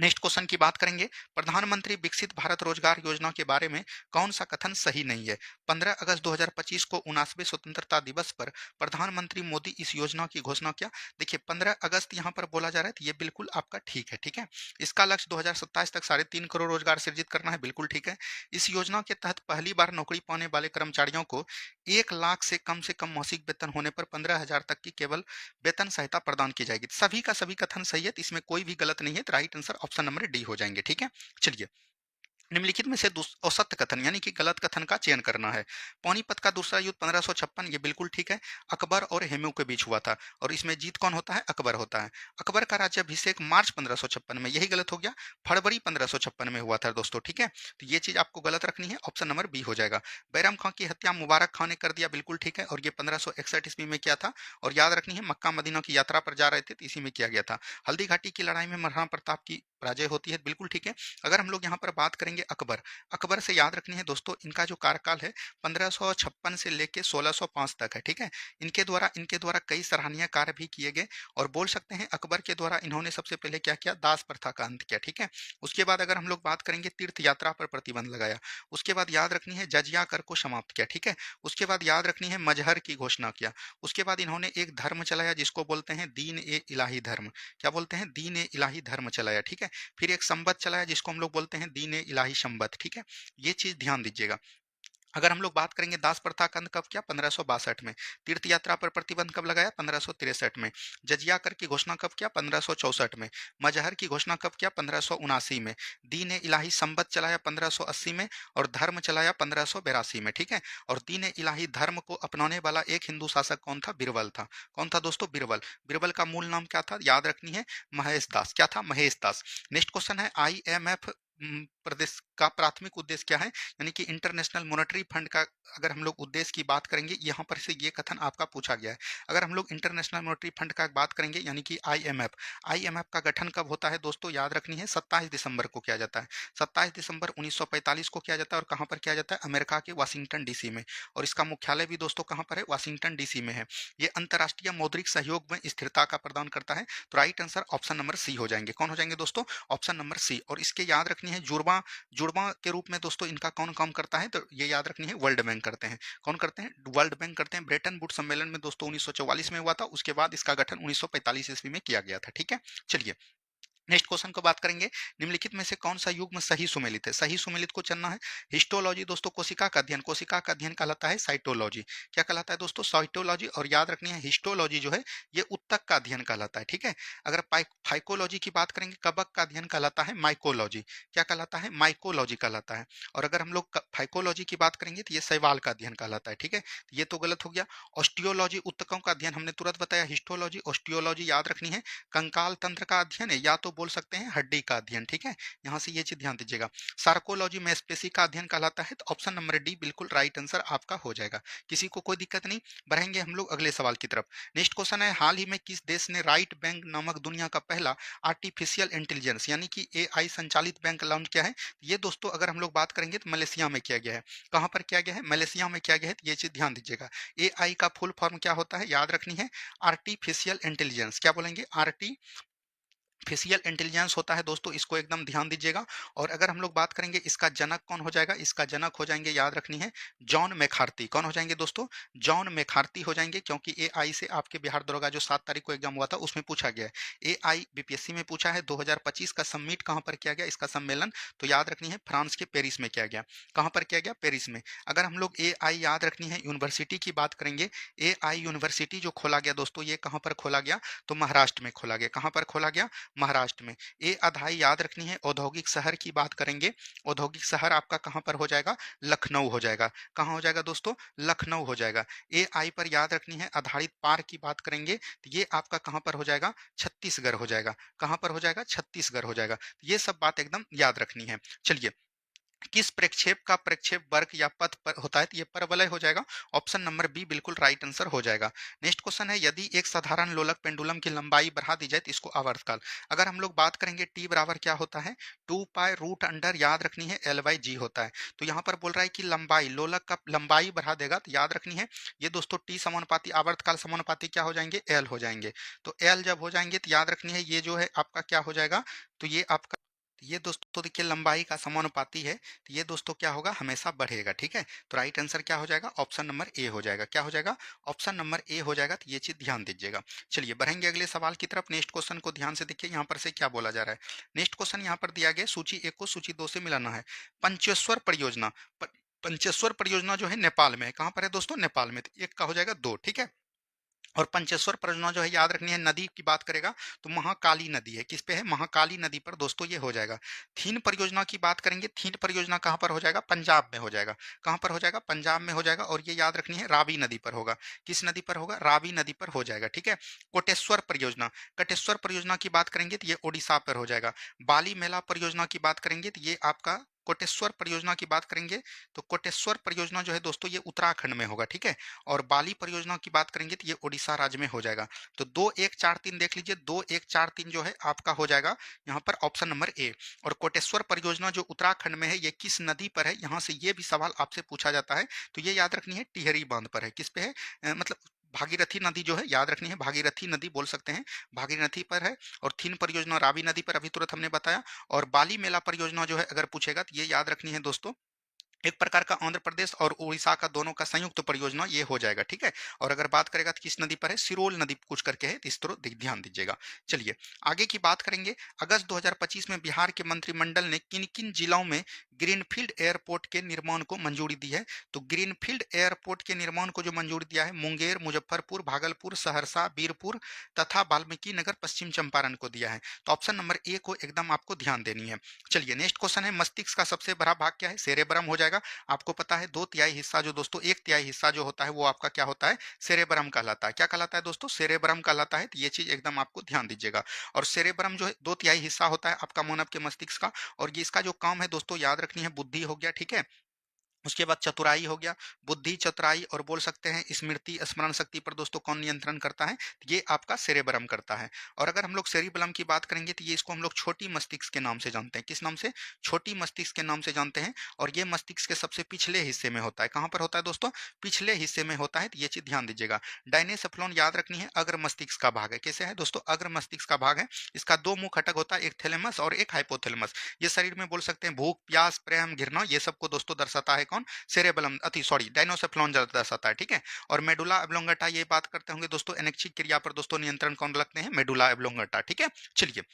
नेक्स्ट क्वेश्चन की बात करेंगे, प्रधानमंत्री विकसित भारत रोजगार योजना के बारे में कौन सा कथन सही नहीं है। 15 अगस्त 2025 को 79वें स्वतंत्रता दिवस पर प्रधानमंत्री मोदी इस योजना की घोषणा किया। देखिए 15 अगस्त यहाँ पर बोला जा रहा है, तो ये बिल्कुल आपका ठीक है, ठीक है। इसका लक्ष्य 2027 तक 3.5 करोड़ रोजगार सृजित करना है, बिल्कुल ठीक है। इस योजना के तहत पहली बार नौकरी पाने वाले कर्मचारियों को 1 लाख से कम मासिक वेतन होने पर 15,000 तक की केवल वेतन सहायता प्रदान की जाएगी। सभी का सभी कथन सही है, तो इसमें कोई भी गलत नहीं है, तो right answer option number D हो जाएंगे, ठीक है। चलिए, निम्नलिखित में से असत्य कथन यानी कि गलत कथन का चयन करना है। पानीपत का दूसरा युद्ध 1556, ये बिल्कुल ठीक है। अकबर और हेमू के बीच हुआ था, और इसमें जीत कौन होता है, अकबर होता है। अकबर का राज्याभिषेक मार्च 1556 में, यही गलत हो गया, फरवरी 1556 में हुआ था दोस्तों, ठीक है। तो ये चीज आपको गलत रखनी है, ऑप्शन नंबर बी हो जाएगा। बैरम खां की हत्या मुबारक खां ने कर दिया, बिल्कुल ठीक है। और ये 1561 ईस्वी में किया था। और याद रखनी है मक्का मदीना की यात्रा पर जा रहे थे, तो इसी में किया गया था। हल्दी घाटी की लड़ाई में महाराणा प्रताप की पराजय होती है, बिल्कुल ठीक है। अगर हम लोग यहाँ पर बात करेंगे अकबर, अकबर से याद रखनी है दोस्तों, इनका जो कार्यकाल है 1556 से लेके 1605 तक है, ठीक है। इनके द्वारा कई सराहनीय कार्य भी किए गए। और बोल सकते हैं अकबर के द्वारा इन्होंने सबसे पहले क्या किया, दास प्रथा का अंत किया, ठीक है। उसके बाद अगर हम लोग बात करेंगे तीर्थ यात्रा पर प्रतिबंध लगाया। उसके बाद याद रखनी है जजिया कर को समाप्त किया, ठीक है। उसके बाद याद रखनी है मजहर की घोषणा किया। उसके बाद इन्होंने एक धर्म चलाया जिसको बोलते हैं दीन ए इलाही धर्म, क्या बोलते हैं, दीन ए इलाही धर्म चलाया, ठीक है। फिर एक संवत चलाया जिसको हम लोग बोलते हैं दीन ए इलाही संवत, ठीक है। ये चीज ध्यान दीजिएगा। अगर हम लोग बात करेंगे दास प्रथा का अंत कब किया? 1562 में। तीर्थ यात्रा पर प्रतिबंध कब लगाया? 1563 में। जजिया कर की घोषणा कब किया? 1564 में। मजहर की घोषणा कब किया? 1579 में। दीन ए इलाही संवत चलाया 1580 में, और धर्म चलाया 1582 में। ठीक है। और दीन ए इलाही धर्म को अपनाने वाला एक हिंदू शासक कौन था? बिरबल था। कौन था दोस्तों? बिरबल। बिरबल का मूल नाम क्या था? याद रखनी है, महेश दास। क्या था? महेश दास। नेक्स्ट क्वेश्चन है, IMF प्रदेश का प्राथमिक उद्देश्य क्या है? यानी कि इंटरनेशनल मॉनेटरी फंड का अगर हम लोग उद्देश्य की बात करेंगे, यहाँ पर से ये कथन आपका पूछा गया है। अगर हम लोग इंटरनेशनल मॉनेटरी फंड का बात करेंगे, यानी कि आईएमएफ का गठन कब होता है दोस्तों? याद रखनी है, 27 दिसंबर को किया जाता है। 27 दिसंबर 1945 को किया जाता है। और कहाँ पर किया जाता है? अमेरिका के वाशिंगटन डीसी में। और इसका मुख्यालय भी दोस्तों कहाँ पर है? वाशिंगटन डीसी में है। ये अंतर्राष्ट्रीय मौद्रिक सहयोग में स्थिरता का प्रदान करता है। तो right answer option number C हो जाएंगे। कौन हो जाएंगे दोस्तों? Option number C. और इसके याद रखनी है, जुड़वा जुड़वा के रूप में दोस्तों इनका कौन काम करता है? तो ये याद रखनी है, वर्ल्ड बैंक करते हैं। कौन करते हैं? वर्ल्ड बैंक करते हैं। ब्रेटन वुड्स सम्मेलन में दोस्तों 1944 में हुआ था। उसके बाद इसका गठन 1945 ईस्वी में किया गया था। ठीक है, चलिए नेक्स्ट क्वेश्चन को बात करेंगे। निम्नलिखित में से कौन सा युग्म सही सुमेलित है? सही सुमेलित को चुनना है। हिस्टोलॉजी दोस्तों कोशिका का अध्ययन, कोशिका का अध्ययन कहलाता है साइटोलॉजी। क्या कहलाता है दोस्तों? साइटोलॉजी। और याद रखनी है, हिस्टोलॉजी जो है ये उत्तक का अध्ययन कहलाता है। ठीक है। अगर फाइकोलॉजी की बात करेंगे, कवक का अध्ययन कहलाता है माइकोलॉजी। क्या कहलाता है? माइकोलॉजी कहलाता है। और अगर हम लोग फाइकोलॉजी की बात करेंगे तो ये शैवाल का अध्ययन कहलाता है। ठीक है, ये तो गलत हो गया। ऑस्टियोलॉजी उत्तकों का अध्ययन हमने तुरंत बताया। हिस्टोलॉजी ऑस्टियोलॉजी याद रखनी है, कंकाल तंत्र का अध्ययन है, या तो बोल सकते हैं हड्डी का अध्ययन। ठीक है, यहां से ये चीज ध्यान दीजिएगा। सार्कोलॉजी में स्पेसी का अध्ययन कहलाता है। तो ऑप्शन नंबर डी बिल्कुल राइट आंसर आपका हो जाएगा। किसी को कोई दिक्कत नहीं। बढ़ेंगे हम लोग अगले सवाल की तरफ। नेक्स्ट क्वेश्चन है, हाल ही में किस देश ने राइट बैंक नामक दुनिया का पहला आर्टिफिशियल इंटेलिजेंस यानी कि AI संचालित बैंक लॉन्च किया है? ये दोस्तों अगर हम लोग बात करेंगे तो मलेशिया में किया गया है। कहां पर किया गया है? मलेशिया में किया गया है। तो ये चीज ध्यान दीजिएगा। AI का फुल फॉर्म क्या होता है? याद रखनी है, आर्टिफिशियल इंटेलिजेंस। क्या बोलेंगे? फेशियल इंटेलिजेंस होता है दोस्तों, इसको एकदम ध्यान दीजिएगा। और अगर हम लोग बात करेंगे इसका जनक कौन हो जाएगा? इसका जनक हो जाएंगे, याद रखनी है, जॉन मैकार्थी। कौन हो जाएंगे दोस्तों? जॉन मैकार्थी हो जाएंगे। क्योंकि AI से आपके बिहार दरोगा जो 7 तारीख को एग्जाम हुआ था उसमें पूछा गया है। AI BPSC में पूछा है। 2025 का सबमिट कहां पर किया गया इसका सम्मेलन? तो याद रखनी है, फ्रांस के पेरिस में किया गया। कहां पर किया गया? पेरिस में। अगर हम लोग AI याद रखनी है यूनिवर्सिटी की बात करेंगे, AI यूनिवर्सिटी जो खोला गया दोस्तों, ये कहां पर खोला गया? तो महाराष्ट्र में खोला गया। कहां पर खोला गया? महाराष्ट्र में। ए अधाई याद रखनी है। औद्योगिक शहर की बात करेंगे, औद्योगिक शहर आपका कहां पर हो जाएगा? लखनऊ हो जाएगा। कहां हो जाएगा दोस्तों? लखनऊ हो जाएगा। AI पर याद रखनी है, आधारित पार्क की बात करेंगे तो ये आपका कहां पर हो जाएगा? छत्तीसगढ़ हो जाएगा। कहां पर हो जाएगा? छत्तीसगढ़ हो जाएगा। ये सब बात एकदम याद रखनी है। चलिए, किस प्रक्षेप का प्रक्षेप वर्ग या पथ पर होता है? तो ये परवलय हो जाएगा। ऑप्शन नंबर बी बिल्कुल राइट आंसर हो जाएगा। नेक्स्ट क्वेश्चन है, यदि एक साधारण लोलक पेंडुलम की लंबाई बढ़ा दी जाए तो इसको आवर्तकाल। अगर हम लोग बात करेंगे टी बराबर क्या होता है? 2 पाई रूट अंडर याद रखनी है L/G होता है। तो यहाँ पर बोल रहा है कि लंबाई, लोलक का लंबाई बढ़ा देगा तो याद रखनी है, ये दोस्तों टी समानुपाती आवर्तकाल समानुपाती क्या हो जाएंगे? L हो जाएंगे। तो L जब हो जाएंगे तो याद रखनी है, ये जो है आपका क्या हो जाएगा? तो ये आपका, ये दोस्तों देखिए लंबाई का समानुपाती है। तो ये दोस्तों क्या होगा? हमेशा बढ़ेगा। ठीक है, तो राइट आंसर क्या हो जाएगा? ऑप्शन नंबर ए हो जाएगा। क्या हो जाएगा? ऑप्शन नंबर ए हो जाएगा। तो ये चीज ध्यान दीजिएगा। चलिए बढ़ेंगे अगले सवाल की तरफ। नेक्स्ट क्वेश्चन को ध्यान से देखिए, यहाँ पर से क्या बोला जा रहा है। नेक्स्ट क्वेश्चन यहाँ पर दिया गया, सूची 1 को सूची 2 से मिलाना है। पंचेश्वर परियोजना, पंचेश्वर परियोजना जो है नेपाल में है। कहाँ पर है दोस्तों? नेपाल में। तो एक का हो जाएगा 2। ठीक है। और पंचेश्वर परियोजना जो है याद रखनी है, नदी की बात करेगा तो महाकाली नदी है। किस पे है? महाकाली नदी पर दोस्तों ये हो जाएगा। थीन परियोजना की बात करेंगे, थीन परियोजना कहाँ पर हो जाएगा? पंजाब में हो जाएगा। कहाँ पर हो जाएगा? पंजाब में हो जाएगा। और ये याद रखनी है, रावी नदी पर होगा। किस नदी पर होगा? रावी नदी पर हो जाएगा। ठीक है। कोटेश्वर परियोजना, कटेश्वर परियोजना की बात करेंगे तो ये ओडिशा पर हो जाएगा। बाली मेला परियोजना की बात करेंगे तो ये आपका, कोटेश्वर परियोजना की बात करेंगे तो कोटेश्वर परियोजना जो है दोस्तों ये उत्तराखंड में होगा। ठीक है। और बाली परियोजना की बात करेंगे तो ये उड़ीसा राज्य में हो जाएगा। तो 2 1 4 3 देख लीजिए, 2 1 4 3 जो है आपका हो जाएगा यहाँ पर ऑप्शन नंबर ए। और कोटेश्वर परियोजना जो उत्तराखंड में है, ये किस नदी पर है? यहाँ से ये भी सवाल आपसे पूछा जाता है। तो ये याद रखनी है, टिहरी बांध पर है। किस पे है? मतलब भागीरथी नदी जो है, याद रखनी है, भागीरथी नदी बोल सकते हैं, भागीरथी पर है। और थीन परियोजना रावी नदी पर, अभी तुरंत हमने बताया। और बाली मेला परियोजना जो है अगर पूछेगा तो ये याद रखनी है दोस्तों, एक प्रकार का आंध्र प्रदेश और उड़ीसा का दोनों का संयुक्त परियोजना ये हो जाएगा, ठीक है। और अगर बात करेगा तो किस नदी पर है, सिरोल नदी कुछ करके है, तो इस तरह ध्यान दीजिएगा। चलिए आगे की बात करेंगे। अगस्त 2025 में बिहार के मंत्रिमंडल ने किन किन जिलों में ग्रीनफील्ड एयरपोर्ट के निर्माण को मंजूरी दी है। तो ग्रीनफील्ड एयरपोर्ट के निर्माण को जो मंजूरी दिया है, मुंगेर, मुजफ्फरपुर, भागलपुर, सहरसा, बीरपुर तथा वाल्मीकि नगर, पश्चिम चंपारण को दिया है। तो ऑप्शन नंबर ए को एकदम आपको ध्यान देनी है। चलिए नेक्स्ट क्वेश्चन है, मस्तिष्क का सबसे बड़ा भाग क्या है, सेरेब्रम हो जाएगा। आपको पता है 2/3 हिस्सा जो दोस्तों, 1/3 हिस्सा जो होता है वो आपका क्या होता है, सेरेब्रम कहलाता है। क्या कहलाता है दोस्तों, सेरेब्रम कहलाता है। तो ये चीज एकदम आपको ध्यान दीजिएगा। और सेरेब्रम जो है 2/3 हिस्सा होता है आपका मानव के मस्तिष्क का। और ये इसका जो काम है दोस्तों याद रखनी है, बुद्धि हो गया, ठीक है। उसके बाद चतुराई हो गया, बुद्धि, चतुराई और बोल सकते हैं स्मृति, स्मरण शक्ति पर दोस्तों कौन नियंत्रण करता है, तो ये आपका सेरेब्रम करता है। और अगर हम लोग सेरिबेलम की बात करेंगे तो ये इसको हम लोग छोटी मस्तिष्क के नाम से जानते हैं। किस नाम से, छोटी मस्तिष्क के नाम से जानते हैं। और ये मस्तिष्क के सबसे पिछले हिस्से में होता है। कहाँ पर होता है दोस्तों, पिछले हिस्से में होता है। तो ये चीज ध्यान दीजिएगा। डायनेसेफ्लॉन याद रखनी है, अग्र मस्तिष्क का भाग है। कैसे है दोस्तों, अग्र मस्तिष्क का भाग है। इसका दो मुख्य घटक होता है, एक थैलेमस और एक हाइपोथैलेमस। ये शरीर में बोल सकते हैं भूख, प्यास, प्रेम, घृणा, ये सबको दोस्तों दर्शाता है कौन, सेरेबेलम, अति सॉरी डायनोसेफ्लॉन दर्शाता है, ठीक है। और मेडुला एब्लोंगेटा, ये बात करते होंगे दोस्तों, अनैच्छिक क्रिया पर दोस्तों नियंत्रण कौन रखते हैं, मेडुला एब्लोंगेटा, ठीक है। चलिए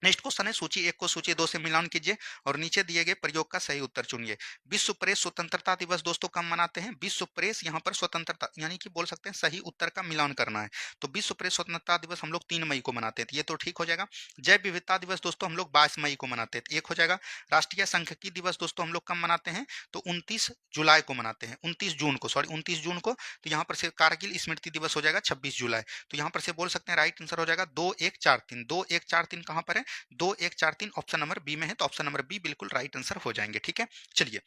नेक्स्ट क्वेश्चन है, सूची एक को सूची दो से मिलान कीजिए और नीचे दिए गए प्रयोग का सही उत्तर चुनिए। विश्व प्रेस स्वतंत्रता दिवस दोस्तों कब मनाते हैं, विश्व प्रेस यहाँ पर स्वतंत्रता यानी कि बोल सकते हैं सही उत्तर का मिलान करना है। तो विश्व प्रेस स्वतंत्रता दिवस हम लोग 3 मई को मनाते हैं, तो ये तो ठीक हो जाएगा। जैव विविधता दिवस दोस्तों हम लोग 22 मई को मनाते हैं, तो एक हो जाएगा। राष्ट्रीय सांख्यिकी दिवस दोस्तों हम लोग कब मनाते हैं, तो 29 जुलाई को मनाते हैं, 29 जून को, सॉरी 29 जून को। तो यहाँ पर से कारगिल स्मृति दिवस हो जाएगा 26 जुलाई। तो यहाँ पर से बोल सकते हैं राइट आंसर हो जाएगा 2143। 2143 कहाँ पर है, 2143 ऑप्शन नंबर बी में है। तो ऑप्शन नंबर बी बिल्कुल राइट आंसर हो जाएंगे, ठीक है। चलिए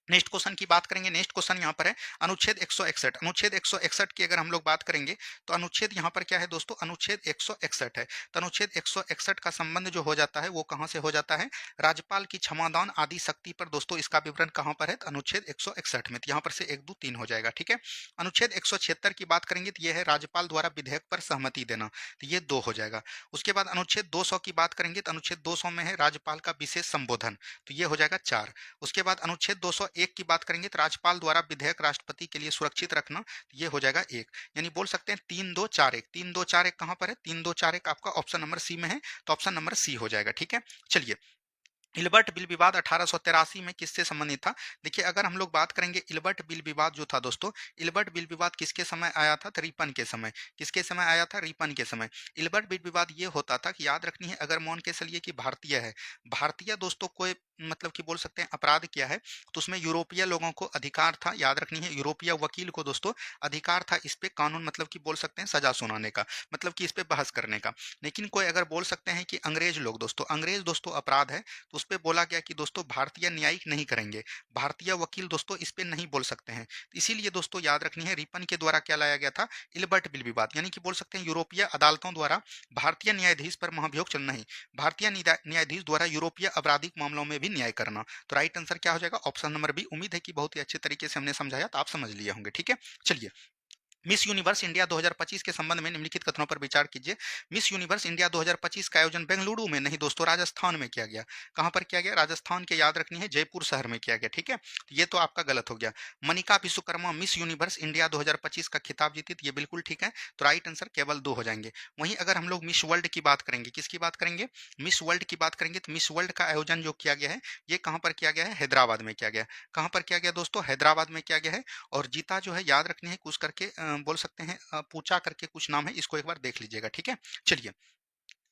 नेक्स्ट क्वेश्चन की बात करेंगे। नेक्स्ट क्वेश्चन यहाँ पर है अनुच्छेद 161। अनुच्छेद 161 की अगर हम लोग बात करेंगे तो अनुच्छेद यहाँ पर क्या है दोस्तों, अनुच्छेद 161 है। तो अनुच्छेद 161 का संबंध जो हो जाता है वो कहाँ से हो जाता है, राज्यपाल की क्षमादान आदि शक्ति पर दोस्तों। इसका विवरण कहाँ पर है, तो अनुच्छेद 161 में। तो यहाँ पर से 1 2 3 हो जाएगा, ठीक है। अनुच्छेद 176 की बात करेंगे तो ये है राज्यपाल द्वारा विधेयक पर सहमति देना, तो ये 2 हो जाएगा। उसके बाद अनुच्छेद 200 की बात करेंगे तो अनुच्छेद 200 में है राज्यपाल का विशेष संबोधन, तो ये हो जाएगा 4। उसके बाद अनुच्छेद 201 की बात करेंगे तो राज्यपाल द्वारा विधेयक राष्ट्रपति के लिए सुरक्षित रखना, तो ये हो जाएगा 1। यानी बोल सकते हैं 3-2-4-1। 3-2-4-1 कहाँ पर है, 3-2-4-1 आपका ऑप्शन नंबर सी में है। तो ऑप्शन नंबर सी हो जाएगा, ठीक है। चलिए इल्बर्ट बिल विवाद 1883 में किससे संबंधित था। देखिए अगर हम लोग बात करेंगे इल्बर्ट बिल विवाद जो था दोस्तों, इल्बर्ट बिल विवाद किसके समय आया था, तो रिपन के समय। किसके समय आया था, रिपन के समय। इल्बर्ट बिल विवाद ये होता था कि याद रखनी है, अगर मान के चलिए कि भारतीय है, भारतीय दोस्तों कोई मतलब कि बोल सकते हैं अपराध किया है, तो उसमें यूरोपीय लोगों को अधिकार था, याद रखनी है, यूरोपीय वकील को दोस्तों अधिकार था इस पे कानून मतलब कि बोल सकते हैं सजा सुनाने का, मतलब कि इस पे बहस करने का। लेकिन कोई अगर बोल सकते हैं कि अंग्रेज लोग दोस्तों, अंग्रेज दोस्तों अपराध है, तो उस पे बोला गया कि दोस्तों भारतीय न्यायिक नहीं करेंगे, भारतीय वकील दोस्तों इस पे नहीं बोल सकते हैं। इसीलिए दोस्तों याद रखनी है, रिपन के द्वारा क्या लाया गया था, इल्बर्ट बिल विवाद, यानी कि बोल सकते हैं यूरोपीय अदालतों द्वारा भारतीय न्यायाधीश पर महाभियोग चलना ही, भारतीय न्यायाधीश द्वारा यूरोपीय आपराधिक मामलों में भी न्याय करना। तो राइट आंसर क्या हो जाएगा, ऑप्शन नंबर बी। उम्मीद है कि बहुत ही अच्छे तरीके से हमने समझाया, तो आप समझ लिए होंगे, ठीक है। चलिए मिस यूनिवर्स इंडिया 2025 के संबंध में निम्नलिखित कथनों पर विचार कीजिए। मिस यूनिवर्स इंडिया 2025 का आयोजन बेंगलुरु में नहीं दोस्तों, राजस्थान में किया गया। कहां पर किया गया, राजस्थान के, याद रखनी है जयपुर शहर में किया गया, ठीक है। तो ये तो आपका गलत हो गया। Manika Vishwakarma miss universe India 2025 का खिताब जीती, तो ये बिल्कुल ठीक है। तो राइट आंसर केवल 2 हो जाएंगे। वहीं अगर हम लोग मिस वर्ल्ड की बात करेंगे, किसकी बात करेंगे, मिस वर्ल्ड की बात करेंगे, तो मिस वर्ल्ड का आयोजन जो किया गया है ये कहां पर किया गया है, हैदराबाद में किया गया। कहां पर किया गया दोस्तों, हैदराबाद में किया गया है। और जीता जो है याद रखनी है कुछ करके बोल सकते हैं पूछा करके कुछ नाम है, इसको एक बार देख लीजिएगा, ठीक है। चलिए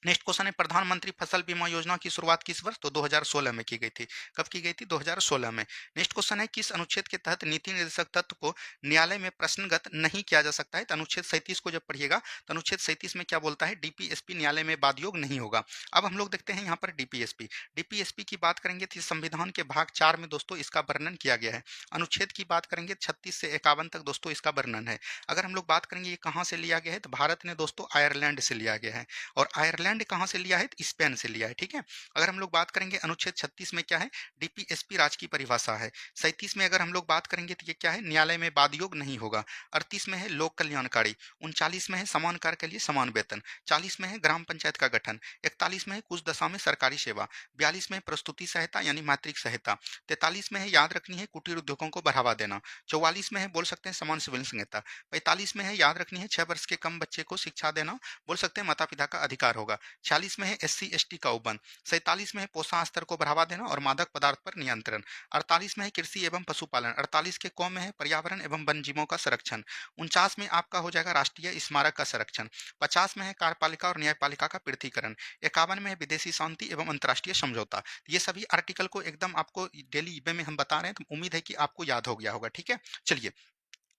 नेक्स्ट क्वेश्चन है, प्रधानमंत्री फसल बीमा योजना की शुरुआत किस वर्ष, तो 2016 में की गई थी। कब की गई थी, 2016 में। नेक्स्ट क्वेश्चन है, किस अनुच्छेद के तहत नीति निर्देशक तत्व को न्यायालय में प्रश्नगत नहीं किया जा सकता है। तो अनुच्छेद 37 को जब पढ़िएगा तो अनुच्छेद 37 में क्या बोलता है, डीपीएसपी न्यायालय में वादयोग नहीं होगा। अब हम लोग देखते हैं यहाँ पर डीपीएसपी। डीपीएसपी की बात करेंगे तो संविधान के भाग 4 में दोस्तों इसका वर्णन किया गया है। अनुच्छेद की बात करेंगे 36 से 51 तक दोस्तों इसका वर्णन है। अगर हम लोग बात करेंगे ये कहाँ से लिया गया है, तो भारत ने दोस्तों आयरलैंड से लिया गया है। और आयरलैंड लैंड कहाँ से लिया है? स्पेन से लिया है, ठीक है। अगर हम लोग बात करेंगे अनुच्छेद 36 में क्या है? डीपीएसपी राज की परिभाषा है। 37 में अगर हम लोग बात करेंगे तो ये क्या है? न्यायालय में वाद योग नहीं होगा। 38 में है लोक कल्याणकारी। 39 में है समान कार्य के लिए समान वेतन। 40 में है ग्राम पंचायत का गठन। 41 में है कुछ दशा में सरकारी सेवा। 42 में है प्रस्तुति सहायता यानी मातृक सहायता। 43 में है याद रखनी है कुटीर उद्योगों को बढ़ावा देना। 44 में है बोल सकते हैं समान सिविल संहिता। 45 में है याद रखनी है 6 वर्ष के कम बच्चे को शिक्षा देना, बोल सकते हैं माता पिता का अधिकार होगा। 46 में है एससी एसटी का उपबंध। 47 में है पोषण स्तर को बढ़ावा देना और मादक पदार्थ पर नियंत्रण। 48 में है कृषि एवं पशुपालन। 48 के कौ में है पर्यावरण एवं वन जीवों का संरक्षण। 49 में आपका हो जाएगा राष्ट्रीय स्मारक का संरक्षण। 50 में है कार्यपालिका और न्यायपालिका का पृथकीकरण। 51 में है विदेशी शांति एवं अंतर्राष्ट्रीय समझौता। ये सभी आर्टिकल को एकदम आपको डेली वे में हम बता रहे हैं, तो उम्मीद है कि आपको याद हो गया होगा, ठीक है। चलिए,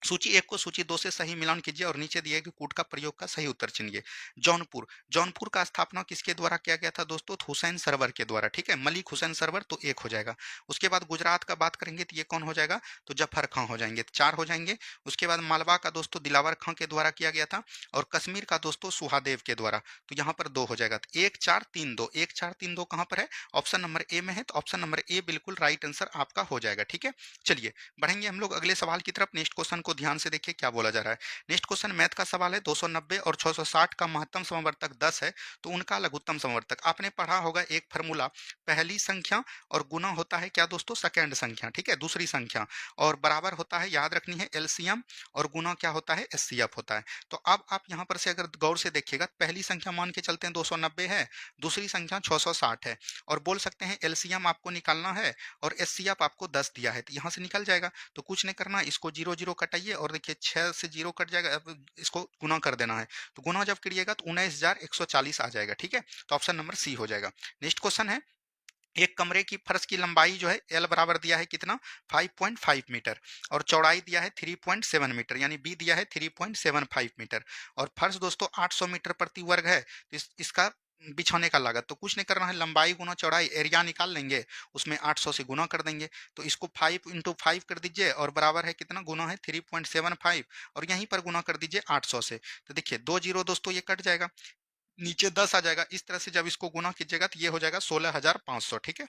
सूची 1 को सूची 2 से सही मिलान कीजिए और नीचे दिए गए कूट का प्रयोग का सही उत्तर चुनिए। जौनपुर, जौनपुर का स्थापना किसके द्वारा किया गया था दोस्तों? तो हुसैन सरवर के द्वारा, ठीक है। मलिक हुसैन सरवर, तो 1 हो जाएगा। उसके बाद गुजरात का बात करेंगे तो ये कौन हो जाएगा? तो जफर खां हो जाएंगे, तो 4 हो जाएंगे। उसके बाद मालवा का दोस्तों दिलावर खां के द्वारा किया गया था, और कश्मीर का दोस्तों सुहादेव के द्वारा, तो यहाँ पर 2 हो जाएगा। तो 1 4 3 2, 1 4 3 2 कहाँ पर है? ऑप्शन नंबर ए में है, तो ऑप्शन नंबर ए बिल्कुल राइट आंसर आपका हो जाएगा, ठीक है। चलिए, बढ़ेंगे हम लोग अगले सवाल की तरफ। नेक्स्ट क्वेश्चन को ध्यान से देखिए क्या बोला जा रहा है। नेक्स्ट क्वेश्चन मैथ का सवाल है। 290 और 660 का महत्तम समवर्तक 10 है, तो उनका लघुत्तम समवर्तक आपने पढ़ा होगा एक फार्मूला, पहली संख्या और गुना होता है क्या दोस्तों? सेकंड संख्या, ठीक है, दूसरी संख्या, और बराबर होता है, याद रखनी है, एलसीएम, और गुना क्या होता है? एचसीएफ होता है। तो अब आप यहाँ पर से अगर गौर से देखिएगा, पहली संख्या मान के चलते हैं 290 है, दूसरी संख्या 660 है, और बोल सकते हैं एलसीएम आपको निकालना है और एचसीएफ आपको 10 दिया है, तो यहाँ से निकल जाएगा। तो कुछ नहीं करना, इसको 0 0 कटाइए और देखिए 6 से 0 कट जाएगा, अब इसको गुना कर देना है। तो गुना जब करिएगा तो 19,140 आ जाएगा, ठीक है। तो ऑप्शन नंबर सी हो जाएगा। नेक्स्ट क्वेश्चन है, एक कमरे की फर्श की लंबाई जो है एल बराबर दिया है कितना? 5.5 मीटर, और चौड़ाई दिया है 3.7 मीटर, यानी बी दिया है 3.75 मीटर, और फर्श दोस्तों 800 मीटर प्रति वर्ग है। तो इसका बिछाने का लागत तो कुछ नहीं करना है, लंबाई गुना चौड़ाई, एरिया निकाल लेंगे, उसमें 800 से गुना कर देंगे। तो इसको 5 इंटू 5 कर दीजिए, और बराबर है कितना? गुना है 3.75, और यहीं पर गुना कर दीजिए 800 से। तो देखिए 2 जीरो दोस्तों ये कट जाएगा, नीचे 10 आ जाएगा। इस तरह से जब इसको गुना कीजिएगा तो ये हो जाएगा 16,500, ठीक है।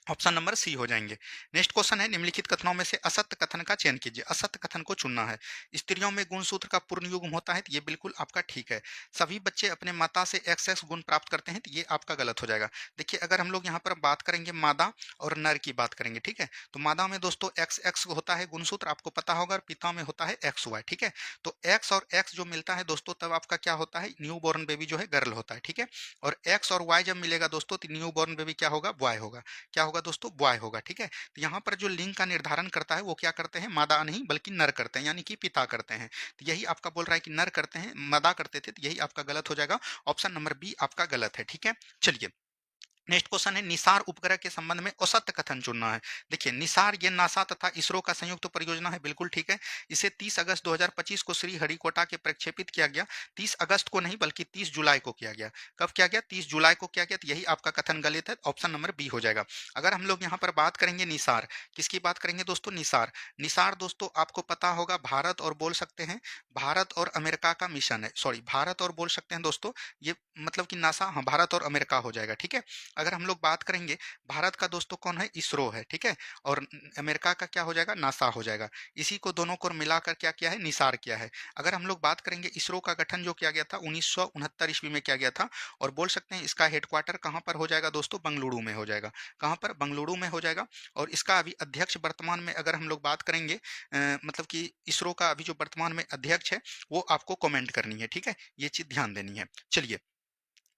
ऑप्शन नंबर सी हो जाएंगे। नेक्स्ट क्वेश्चन है, निम्नलिखित कथनों में से असत्य कथन का चयन कीजिए। असत्य कथन को चुनना है। स्त्रियों में गुणसूत्र का पूर्ण युग्म होता है, तो ये बिल्कुल आपका ठीक है। सभी बच्चे अपने माता से XX गुण प्राप्त करते हैं, तो ये आपका गलत हो जाएगा। देखिए अगर हम लोग यहाँ पर बात करेंगे मादा और नर की बात करेंगे, ठीक है, तो मादा में दोस्तों XX होता है गुणसूत्र, आपको पता होगा, और पिता में होता है XY, ठीक है। तो X और X जो मिलता है दोस्तों, तब आपका क्या होता है? न्यू बॉर्न बेबी जो है गर्ल होता है, ठीक है। और X और Y जब मिलेगा दोस्तों, तो न्यू बॉर्न बेबी क्या होगा? बॉय होगा। क्या होगा दोस्तों? बॉय होगा, ठीक है। तो यहाँ पर जो लिंग का निर्धारण करता है वो क्या करते हैं? मादा नहीं बल्कि नर करते हैं, यानी कि पिता करते हैं। तो यही आपका बोल रहा है कि नर करते हैं, मादा करते थे, तो यही आपका गलत हो जाएगा। ऑप्शन नंबर बी आपका गलत है, ठीक है। चलिए, नेक्स्ट क्वेश्चन है, निसार उपग्रह के संबंध में असत्य कथन चुनना है। देखिए निसार ये नासा तथा इसरो का संयुक्त परियोजना है, बिल्कुल ठीक है। इसे 30 अगस्त 2025 को श्री हरिकोटा के प्रक्षेपित किया गया। 30 अगस्त को नहीं बल्कि 30 जुलाई को किया गया। कब किया गया? 30 जुलाई को किया गया, तो यही आपका कथन गलत है। ऑप्शन नंबर बी हो जाएगा। अगर हम लोग यहाँ पर बात करेंगे निसार, किसकी बात करेंगे दोस्तों? निसार। निसार दोस्तों आपको पता होगा भारत और बोल सकते हैं भारत और अमेरिका का मिशन है, सॉरी भारत और बोल सकते हैं दोस्तों, ये मतलब कि नासा, हाँ भारत और अमेरिका हो जाएगा, ठीक है। अगर हम लोग बात करेंगे भारत का दोस्तों कौन है? इसरो है, ठीक है, और अमेरिका का क्या हो जाएगा? नासा हो जाएगा। इसी को दोनों को मिलाकर क्या किया है? निसार किया है। अगर हम लोग बात करेंगे इसरो का गठन जो किया गया था 1969 ईस्वी में किया गया था, और बोल सकते हैं इसका हेडक्वार्टर कहाँ पर हो जाएगा दोस्तों? बंगलुरु में हो जाएगा। कहाँ पर? बंगलुरु में हो जाएगा। और इसका अभी अध्यक्ष वर्तमान में अगर हम लोग बात करेंगे मतलब कि इसरो का अभी जो वर्तमान में अध्यक्ष है वो आपको कमेंट करनी है, ठीक है, ये चीज ध्यान देनी है। चलिए,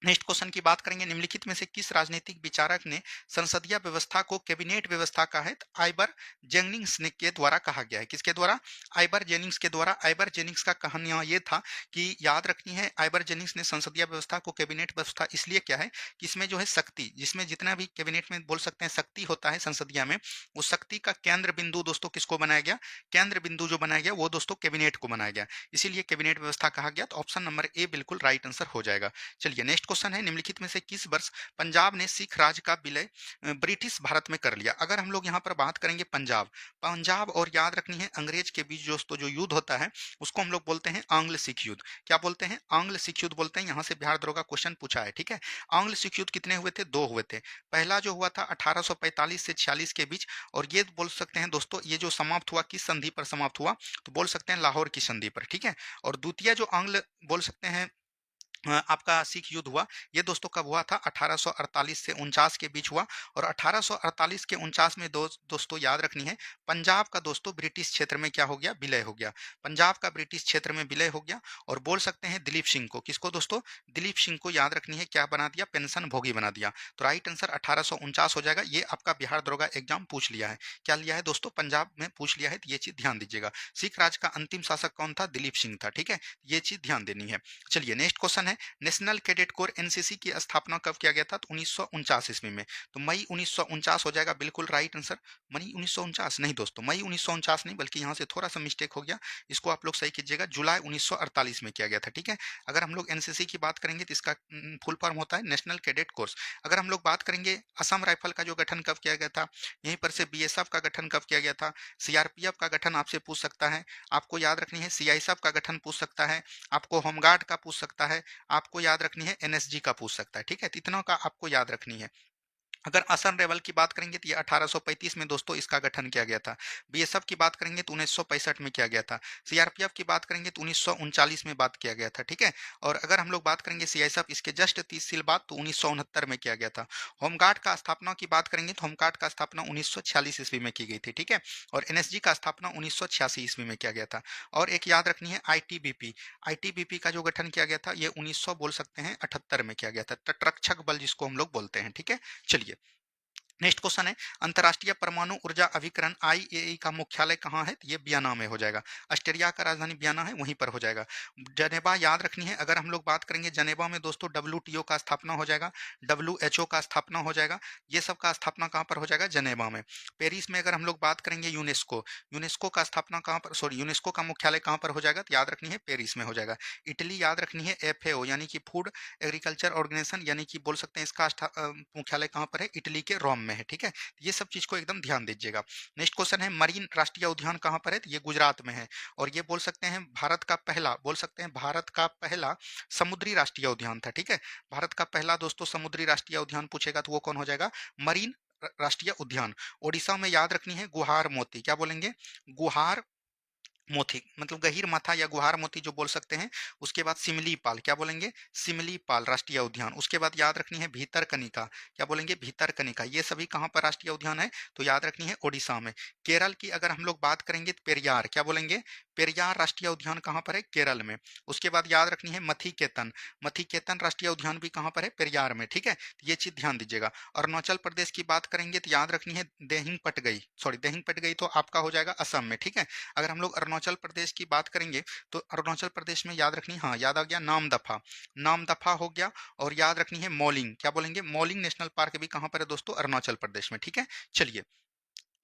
नेक्स्ट क्वेश्चन की बात करेंगे, निम्नलिखित में से किस राजनीतिक विचारक ने संसदीय व्यवस्था को कैबिनेट व्यवस्था कहा है? तो आइबर जेनिंग्स ने के द्वारा कहा गया है। किसके द्वारा? आइबर जेनिंग्स के द्वारा। आइबर जेनिंग्स का कहानियां ये था कि याद रखनी है, आइबर जेनिंग्स ने संसदीय व्यवस्था को कैबिनेट व्यवस्था इसलिए क्या है कि इसमें जो है शक्ति, जिसमें जितना भी कैबिनेट में बोल सकते हैं शक्ति होता है संसदीय में, उस शक्ति का केंद्र बिंदु दोस्तों किसको बनाया गया? केंद्र बिंदु जो बनाया गया वो दोस्तों कैबिनेट को बनाया गया, इसीलिए कैबिनेट व्यवस्था कहा गया। तो ऑप्शन नंबर ए बिल्कुल राइट आंसर हो जाएगा। चलिए नेक्स्ट क्वेश्चन है, निम्नलिखित में से किस वर्ष पंजाब ने सिख राज का विलय ब्रिटिश भारत में कर लिया? अगर हम लोग यहाँ पर बात करेंगे पंजाब, पंजाब और याद रखनी है अंग्रेज के बीच दोस्तों जो युद्ध होता है उसको हम लोग बोलते हैं आंग्ल सिख युद्ध। क्या बोलते हैं? आंग्ल सिख युद्ध बोलते हैं। यहाँ से बिहार दरोगा क्वेश्चन पूछा है, ठीक है। आंग्ल सिख युद्ध कितने हुए थे? 2 हुए थे। पहला जो हुआ था 1845 से 46 के बीच, और ये बोल सकते हैं दोस्तों ये जो समाप्त हुआ किस संधि पर समाप्त हुआ? तो बोल सकते हैं लाहौर की संधि पर, ठीक है। और द्वितीय जो आंग्ल बोल सकते हैं आपका सिख युद्ध हुआ, ये दोस्तों कब हुआ था? 1848 से 49 के बीच हुआ। और 1848 के 49 में दोस्तों याद रखनी है पंजाब का दोस्तों ब्रिटिश क्षेत्र में क्या हो गया? विलय हो गया। पंजाब का ब्रिटिश क्षेत्र में विलय हो गया। और बोल सकते हैं दिलीप सिंह को, किसको दोस्तों? दिलीप सिंह को याद रखनी है क्या बना दिया? पेंशन भोगी बना दिया। तो राइट आंसर 1849 हो जाएगा। ये आपका बिहार दरोगा एग्जाम पूछ लिया है। क्या लिया है दोस्तों? पंजाब में पूछ लिया है, तो ये चीज ध्यान दीजिएगा। सिख राज का अंतिम शासक कौन था? दिलीप सिंह था, ठीक है। ये चीज ध्यान देनी है। चलिए नेक्स्ट क्वेश्चन है, नेशनल कैडेट कोर एनसीसी की स्थापना कब किया गया था? तो 1949 ईस्वी में। तो मई 1949 हो जाएगा बिल्कुल राइट आंसर। मई 1949 नहीं दोस्तों, मई 1949 नहीं, बल्कि यहाँ से थोड़ा सा मिस्टेक हो गया, इसको आप लोग सही कीजिएगा। जुलाई 1948 में किया गया था, ठीक है। अगर हम लोग एनसीसी की बात करेंगे तो इसका फुल फॉर्म होता है नेशनल कैडेट कोर्स। अगर हम लोग बात करेंगे असम राइफल का जो गठन कब किया गया था, यहीं पर से बीएसएफ का गठन कब किया गया था, सीआरपीएफ का गठन आपसे पूछ सकता है, आपको याद रखनी है सीआईएसएफ का गठन पूछ सकता है, आपको होमगार्ड का पूछ सकता है, आपको याद रखनी है एनएसजी का पूछ सकता है, ठीक है। तो इतना का आपको याद रखनी है। अगर असम रेबल की बात करेंगे तो ये 1835 में दोस्तों इसका गठन किया गया था। बीएसएफ की बात करेंगे तो 1965 में किया गया था। सीआरपीएफ की बात करेंगे तो 1939 में बात किया गया था, ठीक है। और अगर हम लोग बात करेंगे सीआईएसएफ इसके जस्ट 30 साल बाद तो 1969 में किया गया था। होमगार्ड का स्थापना की बात करेंगे तो होमगार्ड का स्थापना 1946 ईस्वी में की गई थी, ठीक है। और एनएसजी का स्थापना 1986 ईस्वी में किया गया था। और एक याद रखनी है आईटीबीपी, आईटीबीपी का जो गठन किया गया था ये 1900 बोल सकते हैं 78 में किया गया था। तटरक्षक बल जिसको हम लोग बोलते हैं, ठीक है। चलिए नेक्स्ट क्वेश्चन है, अंतरराष्ट्रीय परमाणु ऊर्जा अभिकरण आईएई का मुख्यालय कहाँ है? तो ये बियाना में हो जाएगा। ऑस्ट्रेलिया का राजधानी बियाना है, वहीं पर हो जाएगा। जनेवा याद रखनी है। अगर हम लोग बात करेंगे जनेवा में दोस्तों डब्ल्यूटीओ का स्थापना हो जाएगा, डब्ल्यूएचओ का स्थापना हो जाएगा। ये सब का स्थापना कहाँ पर हो जाएगा? जनेवा में। पेरिस में अगर हम लोग बात करेंगे यूनेस्को, यूनेस्को का स्थापना कहाँ पर, सॉरी यूनेस्को का मुख्यालय कहाँ पर हो जाएगा? तो याद रखनी है पेरिस में हो जाएगा। इटली याद रखनी है एफएओ यानी कि फूड एग्रीकल्चर ऑर्गेनाइजेशन, यानी कि बोल सकते हैं इसका मुख्यालय कहाँ पर है? इटली के रोम में है, ठीक है। ये सब चीज को एकदम ध्यान दीजिएगा। नेक्स्ट क्वेश्चन है, मरीन राष्ट्रीय उद्यान कहाँ पर है? तो ये गुजरात में है। और ये बोल सकते हैं भारत का पहला, बोल सकते हैं भारत का पहला समुद्री राष्ट्रीय उद्यान था, ठीक है। भारत का पहला दोस्तों समुद्री राष्ट्रीय उद्यान पूछेगा तो वो कौन हो जाएगा? मरीन राष्ट्रीय उद्यान। ओडिशा में याद रखनी है गुहार मोती, क्या बोलेंगे? गुहार मोती मतलब गहीर माथा या गुहार मोती जो बोल सकते हैं। उसके बाद सिमलीपाल, क्या बोलेंगे? सिमलीपाल राष्ट्रीय उद्यान। उसके बाद याद रखनी है भीतरकनिका, क्या बोलेंगे? भीतरकनिका। ये सभी कहाँ पर राष्ट्रीय उद्यान है? तो याद रखनी है ओडिशा में। केरल की अगर हम लोग बात करेंगे तो पेरियार, क्या बोलेंगे? पेरियार राष्ट्रीय उद्यान कहाँ पर है? केरल में। उसके बाद याद रखनी है मथीकेतन, मथीकेतन राष्ट्रीय उद्यान भी कहाँ पर है? पेरियार में, ठीक है। ये चीज ध्यान दीजिएगा। अरुणाचल प्रदेश की बात करेंगे तो याद रखनी है देहिंग पटगई, सॉरी देहिंग पटगई तो आपका हो जाएगा असम में, ठीक है। अगर हम लोग अरुणाचल प्रदेश की बात करेंगे तो अरुणाचल प्रदेश में याद रखनी, हाँ याद आ गया नामदफा, नामदफा हो गया। और याद रखनी है मौलिंग, क्या बोलेंगे? मौलिंग नेशनल पार्क भी कहाँ पर है दोस्तों? अरुणाचल प्रदेश में, ठीक है। चलिए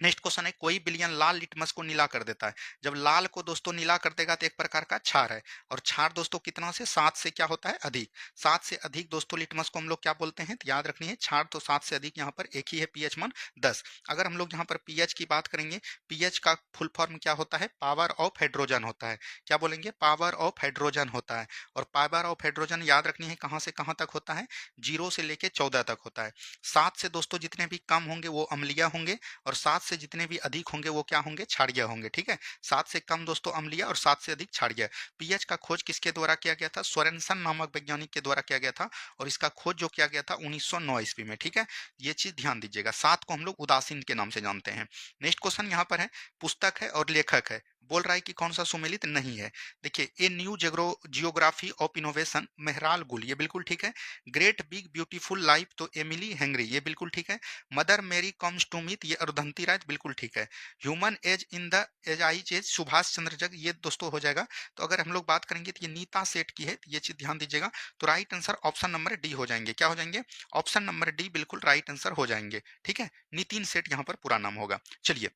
नेक्स्ट क्वेश्चन है, कोई विलयन लाल लिटमस को नीला कर देता है। जब लाल को दोस्तों नीला कर देगा तो एक प्रकार का क्षार है। और क्षार दोस्तों कितना से? 7 से क्या होता है? अधिक। 7 से अधिक दोस्तों लिटमस को हम लोग क्या बोलते हैं? तो याद रखनी है क्षार तो 7 से अधिक, यहाँ पर एक ही है पीएच मान 10। अगर हम लोग यहाँ पर पीएच की बात करेंगे, पीएच का फुल फॉर्म क्या होता है? पावर ऑफ हाइड्रोजन होता है। क्या बोलेंगे? पावर ऑफ हाइड्रोजन होता है। और पावर ऑफ हाइड्रोजन याद रखनी है कहाँ से कहाँ तक होता है? 0 से लेके 14 तक होता है। 7 से दोस्तों जितने भी कम होंगे वो अम्लीय होंगे, और 7 से जितने भी अधिक होंगे वो क्या होंगे? क्षारीय होंगे, ठीक है। 7 से कम दोस्तों अम्लीय और 7 से अधिक क्षारीय। पीएच का खोज किसके द्वारा किया गया था? सोरेनसन नामक वैज्ञानिक के द्वारा किया गया था। और इसका खोज जो किया गया था 1909 ईस्वी में, ठीक है। ये चीज ध्यान दीजिएगा। 7 को हम लोग उदासीन के नाम से जानते हैं। नेक्स्ट क्वेश्चन यहाँ पर है, पुस्तक है और लेखक है, बोल रहा है कि कौन सा सुमेलित नहीं है। देखिए a new geography of innovation मेहराल गुल, ये बिल्कुल ठीक है। ग्रेट बिग ब्यूटीफुल लाइफ तो एमिली हेनरी, ये बिल्कुल ठीक है। मदर मेरी कम्स टू मीट, ये अरुंधति राय, बिल्कुल ठीक है। Human age in the age eyes age Subhash Chandra जग, ये दोस्तों हो जाएगा। तो अगर हम लोग बात करेंगे तो ये नीता सेठ की है, तो ये चीज ध्यान दीजिएगा। तो right answer option number D हो जाएंगे। क्या हो जाएंगे? ऑप्शन नंबर डी बिल्कुल राइट आंसर हो जाएंगे, ठीक है। नितिन सेठ यहाँ पर पूरा नाम होगा। चलिए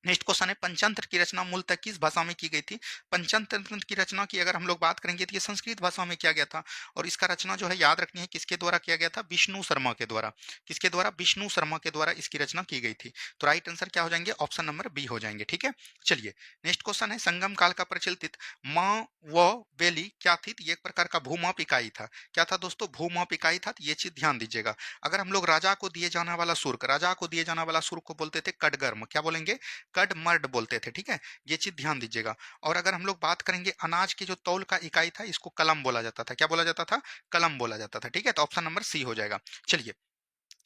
नेक्स्ट क्वेश्चन है पंचतंत्र की रचना मूलतः किस भाषा में की गई थी। पंचतंत्र की रचना की अगर हम लोग बात करेंगे तो ये संस्कृत भाषा में किया गया था और इसका रचना जो है याद रखनी है किसके द्वारा किया गया था, विष्णु शर्मा के द्वारा। किसके द्वारा, विष्णु शर्मा के द्वारा इसकी रचना की गई थी। तो राइट आंसर क्या हो जाएंगे, ऑप्शन नंबर बी हो जाएंगे। ठीक है, चलिए नेक्स्ट क्वेश्चन है संगम काल का प्रचलित माँ व वेली क्या थी। ये एक प्रकार का भूमाप इकाई था। क्या था दोस्तों, भूमाप इकाई था। तो ये चीज ध्यान दीजिएगा। अगर हम लोग राजा को दिए जाने वाला शुल्क, राजा को दिए जाने वाला शुल्क को बोलते थे कटगर्म, क्या बोलेंगे, कड मर्ड बोलते थे। ठीक है, ये चीज ध्यान दीजिएगा। और अगर हम लोग बात करेंगे अनाज की जो तौल का इकाई था, इसको कलम बोला जाता था। क्या बोला जाता था, कलम बोला जाता था। ठीक है, तो ऑप्शन नंबर सी हो जाएगा। चलिए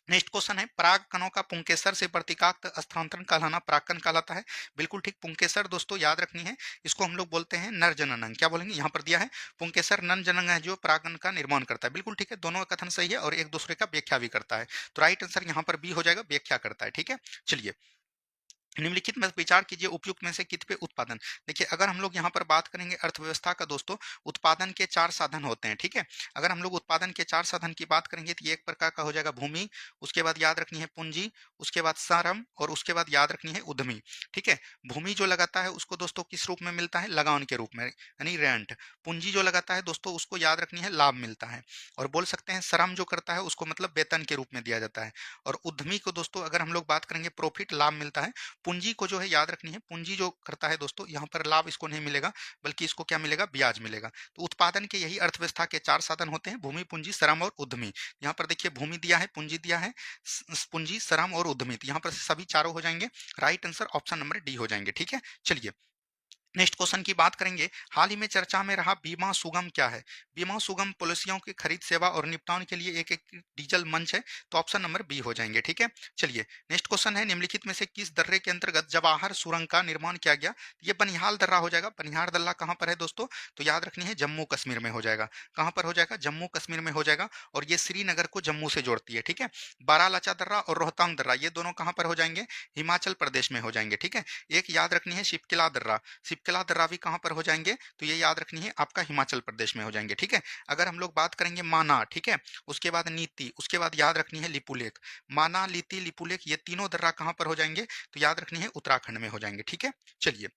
नेक्स्ट क्वेश्चन है पराग कणों का पुंकेसर से प्रतीकात्मक स्थानांतरण कहलाना परागकण कहलाता है। बिल्कुल ठीक, पुंकेसर दोस्तों याद रखनी है, इसको हम लोग बोलते हैं नर जननांग। क्या बोलेंगे, यहाँ पर दिया है पुंकेसर नर जननांग है जो परागकण का निर्माण करता है। बिल्कुल ठीक है, दोनों का कथन सही है और एक दूसरे का व्याख्या भी करता है। तो राइट आंसर यहाँ पर बी हो जाएगा, व्याख्या करता है। ठीक है, चलिए निम्नलिखित में विचार कीजिए उपयुक्त में से कित पे उत्पादन। देखिए अगर हम लोग यहाँ पर बात करेंगे अर्थव्यवस्था का दोस्तों, उत्पादन के चार साधन होते हैं। ठीक है, अगर हम लोग उत्पादन के चार साधन की बात करेंगे तो ये एक प्रकार का हो जाएगा भूमि, उसके बाद याद रखनी है पूंजी, उसके बाद श्रम और उसके बाद याद रखनी है उद्यमी। ठीक है, भूमि जो लगाता है उसको दोस्तों किस रूप में मिलता है, लगान के रूप में यानी रेंट। पूंजी जो लगाता है दोस्तों उसको याद रखनी है लाभ मिलता है। और बोल सकते हैं श्रम जो करता है उसको मतलब वेतन के रूप में दिया जाता है। और उद्यमी को दोस्तों अगर हम लोग बात करेंगे प्रॉफिट लाभ मिलता है। पूंजी को जो है याद रखनी है, पूंजी जो करता है दोस्तों यहाँ पर लाभ इसको नहीं मिलेगा बल्कि इसको क्या मिलेगा, ब्याज मिलेगा। तो उत्पादन के यही अर्थव्यवस्था के चार साधन होते हैं, भूमि पूंजी श्रम और उद्यमी। यहाँ पर देखिए भूमि दिया है, पूंजी दिया है, पूंजी श्रम और उद्यमी, तो यहाँ पर सभी चारों हो जाएंगे। Right answer option number D हो जाएंगे। ठीक है, चलिए नेक्स्ट क्वेश्चन की बात करेंगे, हाल ही में चर्चा में रहा बीमा सुगम क्या है। बीमा सुगम पॉलिसियों की खरीद सेवा और निपटान के लिए एक डिजिटल मंच है। तो ऑप्शन नंबर बी हो जाएंगे। ठीक है, चलिए नेक्स्ट क्वेश्चन है निम्नलिखित में से किस दर्रे के अंतर्गत जवाहर सुरंग का निर्माण किया गया। ये बनिहाल दर्रा हो जाएगा। बनिहाल दर्रा कहाँ पर है दोस्तों, तो याद रखनी है जम्मू कश्मीर में हो जाएगा। कहाँ पर हो जाएगा, जम्मू कश्मीर में हो जाएगा। और ये श्रीनगर को जम्मू से जोड़ती है। ठीक है, बारालाचा दर्रा और रोहतांग दर्रा ये दोनों कहाँ पर हो जाएंगे, हिमाचल प्रदेश में हो जाएंगे। ठीक है, एक याद रखनी है शिपकिला दर्रा, सिपकला दर्रावी कहाँ पर हो जाएंगे, तो ये याद रखनी है आपका हिमाचल प्रदेश में हो जाएंगे। ठीक है, अगर हम लोग बात करेंगे माना, ठीक है, उसके बाद नीति, उसके बाद याद रखनी है लिपुलेख। माना, लीति, लिपुलेख ये तीनों दर्रा कहाँ पर हो जाएंगे, तो याद रखनी है उत्तराखंड में हो जाएंगे। ठीक है, चलिए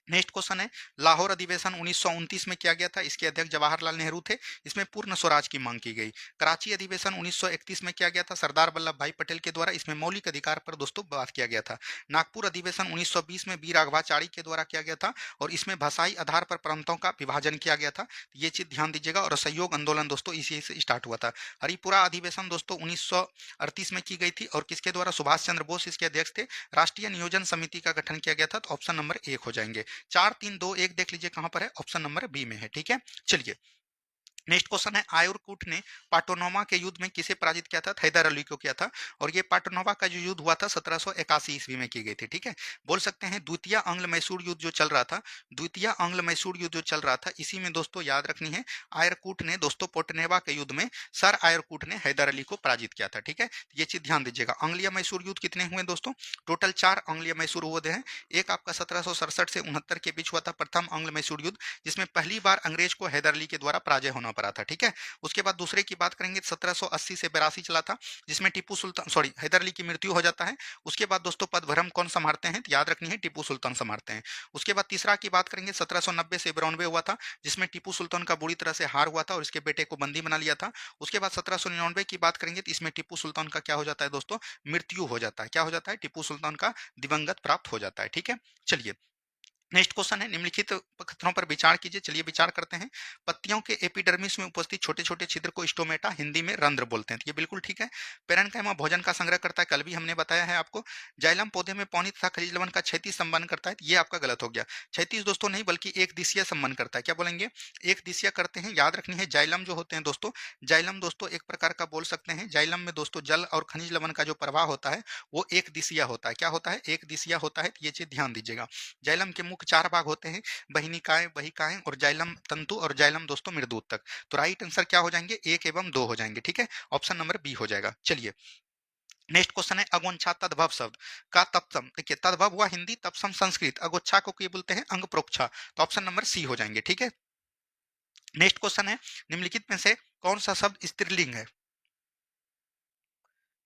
नेक्स्ट क्वेश्चन है लाहौर अधिवेशन 1929 में किया गया था, इसके अध्यक्ष जवाहरलाल नेहरू थे। इसमें पूर्ण स्वराज की मांग की गई। कराची अधिवेशन 1931 में किया गया था सरदार वल्लभ भाई पटेल के द्वारा, इसमें मौलिक अधिकार पर दोस्तों बात किया गया था। नागपुर अधिवेशन 1920 में बी राघवाचारी के द्वारा किया गया था और इसमें भाषाई आधार पर प्रांतों का विभाजन किया गया था। ये चीज ध्यान दीजिएगा। और सहयोग आंदोलन दोस्तों इसी से स्टार्ट हुआ था। हरिपुरा अधिवेशन दोस्तों 1938 में की गई थी और किसके द्वारा, सुभाष चंद्र बोस इसके अध्यक्ष थे। राष्ट्रीय नियोजन समिति का गठन किया गया था। तो ऑप्शन नंबर एक हो जाएंगे। 4 3 2 1 देख लीजिए कहां पर है, ऑप्शन नंबर बी में है। ठीक है, चलिए नेक्स्ट क्वेश्चन है आयुर्कूट ने पाटोनोमा के युद्ध में किसे पराजित किया था, हैदर अली को किया था। और ये पाटोनोमा का जो युद्ध हुआ था 1781 ईस्वी में की गई थी। ठीक है, बोल सकते हैं द्वितीय आंग्ल मैसूर युद्ध जो चल रहा था, द्वितीय आंग्ल मैसूर युद्ध जो चल रहा था इसी में दोस्तों याद रखनी है आयरकूट ने दोस्तों पोटनेवा के युद्ध में सर आयरकूट ने हैदर अली को पराजित किया था। ठीक है, ये चीज ध्यान दीजिएगा। आंग्लीय मैसूर युद्ध कितने हुए दोस्तों, टोटल 4 आंग्लीय मैसूर युद्ध हैं। एक आपका 1767 से 69 के बीच हुआ था प्रथम आंग्ल मैसूर युद्ध, जिसमें पहली बार अंग्रेज को हैदर अली के द्वारा पराजय होना पड़ा था। ठीक है, उसके बाद दूसरे की बात करेंगे 1780 से 82 चला था, जिसमें टीपू सुल्तान हैदर अली की मृत्यु हो जाता है। उसके बाद दोस्तों पदभ्रम कौन संभालते हैं, तो याद रखनी है टीपू सुल्तान संभालते हैं। उसके बाद तीसरा की बात करेंगे 1790 से 92 हुआ था, जिसमें टीपू सुल्तान का बुरी तरह से हार हुआ था और इसके बेटे को बंदी बना लिया था। उसके बाद 1799 की बात करेंगे तो इसमें टीपू सुल्तान का क्या हो जाता है दोस्तों, मृत्यु हो जाता है। क्या हो जाता है, टीपू सुल्तान का दिवंगत प्राप्त हो जाता है। ठीक है, चलिए नेक्स्ट क्वेश्चन है निम्नलिखित कथनों पर विचार कीजिए। चलिए विचार करते हैं। पत्तियों के एपिडर्मिस में उपस्थित छोटे छोटे छिद्र को स्टोमेटा हिंदी में रंध्र बोलते हैं। तो ये बिल्कुल ठीक है। पेरेन्काइमा भोजन का संग्रह करता है, कल भी हमने बताया है आपको। जाइलम पौधे में पानी तथा खनिज लवण का क्षैतिज संबंध करता है, ये आपका गलत हो गया। क्षैतिज दोस्तों नहीं बल्कि एक दिशीय संबंध करता है। क्या बोलेंगे, एक दिशीय करते हैं। याद रखनी है जाइलम जो होते हैं दोस्तों, जाइलम दोस्तों एक प्रकार का बोल सकते हैं, जाइलम में दोस्तों जल और खनिज लवण का जो प्रवाह होता है वो एक दिशीय होता है। क्या होता है, एक दिशीय होता है। तो ये चीज ध्यान दीजिएगा। जाइलम के मुख्य 4 भाग होते हैं, बहिनिकाएं, बहिकाएं और जाइलम तंतु और जाइलम दोस्तों मृदुतक। तो राइट आंसर क्या हो जाएंगे, 1 एवं 2 हो जाएंगे। ठीक है, ऑप्शन नंबर बी हो जाएगा। चलिए नेक्स्ट क्वेश्चन है अगोंछा तद्भव शब्द का तत्सम। देखिए तद्भव हुआ हिंदी, तत्सम संस्कृत, अगोच्छा को क्या बोलते हैं, अंग प्रोक्षा। तो ऑप्शन नंबर सी हो जाएंगे। ठीक है, नेक्स्ट क्वेश्चन है निम्नलिखित में से कौन सा शब्द स्त्रीलिंग है।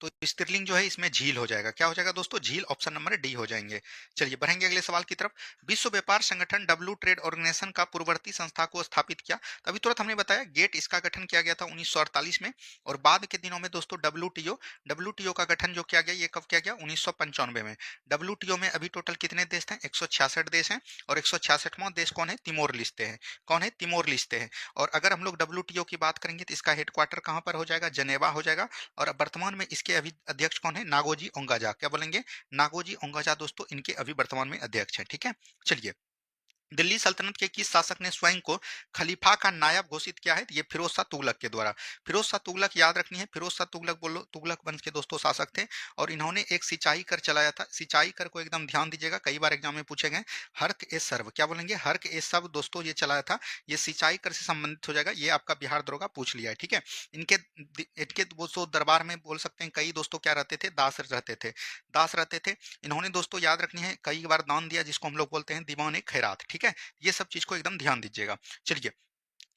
तो स्टिरलिंग जो है इसमें झील हो जाएगा। क्या हो जाएगा दोस्तों? झील। ऑप्शन नंबर डी हो जाएंगे। चलिए बढ़ेंगे अगले सवाल की तरफ। विश्व व्यापार संगठन डब्ल्यू ट्रेड ऑर्गेनाइजेशन का पूर्ववर्ती संस्था को स्थापित किया। तो अभी तुरंत हमने बताया गेट, इसका गठन किया गया था 1948 में। और बाद के दिनों में दोस्तों डब्ल्यूटीओ का गठन जो किया गया, ये कब किया गया? 1995 में। डब्ल्यूटीओ में अभी टोटल कितने देश हैं? 166 देश हैं। और 166वां देश कौन है? तिमोर लिस्ते हैं। कौन है? तिमोर लिस्ते हैं। और अगर हम लोग डब्ल्यूटीओ की बात करेंगे तो इसका हेडक्वार्टर कहाँ पर हो जाएगा? जनेवा हो जाएगा। और अब वर्तमान में इसके अभी अध्यक्ष कौन है? नागोजी ओंगाजा। क्या बोलेंगे? नागोजी ओंगाजा दोस्तों इनके अभी वर्तमान में अध्यक्ष हैं। ठीक है, चलिए। दिल्ली सल्तनत के किस शासक ने स्वयं को खलीफा का नायब घोषित किया है? तो ये फिरोज शाह तुगलक के द्वारा। फिरोज शाह तुगलक याद रखनी है, फिरोज शाह तुगलक बोलो, तुगलक वंश के दोस्तों शासक थे। और इन्होंने एक सिंचाई कर चलाया था। सिंचाई कर को एकदम ध्यान दीजिएगा, कई बार एग्जाम में पूछे गए। हर्क ए सर्व। क्या बोलेंगे? हर्क ए सर्व दोस्तों ये चलाया था। ये सिंचाई कर से संबंधित हो जाएगा। ये आपका बिहार दरोगा पूछ लिया है। ठीक है, इनके इनके दोस्तों दरबार में बोल सकते हैं कई दोस्तों क्या रहते थे? दास रहते थे। दास रहते थे। इन्होंने दोस्तों याद रखनी है कई बार दान दिया, जिसको हम लोग बोलते हैं दीवान खैरात। ठीक है, ये सब चीज को एकदम ध्यान दीजिएगा। चलिए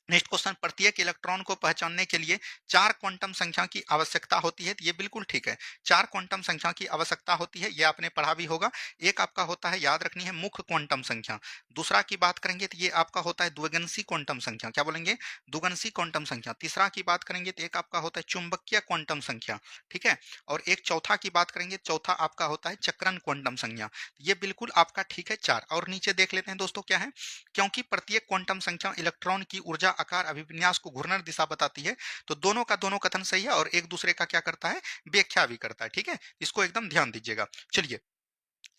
नेक्स्ट क्वेश्चन। प्रत्येक इलेक्ट्रॉन को पहचानने के लिए 4 क्वांटम संख्या की आवश्यकता होती है। ये बिल्कुल ठीक है, 4 क्वांटम संख्या की आवश्यकता होती है। ये आपने पढ़ा भी होगा। एक आपका होता है, याद रखनी है, मुख्य क्वांटम संख्या। दूसरा की बात करेंगे तो ये आपका होता है द्विगंशी क्वांटम संख्या। क्या बोलेंगे? द्विगंशी क्वांटम संख्या। तीसरा की बात करेंगे तो एक आपका होता है चुंबकीय क्वांटम संख्या। ठीक है, और एक चौथा की बात करेंगे, चौथा आपका होता है चक्रण क्वांटम संख्या। ये बिल्कुल आपका ठीक है, 4। और नीचे देख लेते हैं दोस्तों क्या है। क्योंकि प्रत्येक क्वांटम संख्या इलेक्ट्रॉन की ऊर्जा, आकार, अभिविन्यास को घूर्णन दिशा बताती है, तो दोनों का दोनों कथन सही है और एक दूसरे का क्या करता है? व्याख्या भी करता है। ठीक है, इसको एकदम ध्यान दीजिएगा। चलिए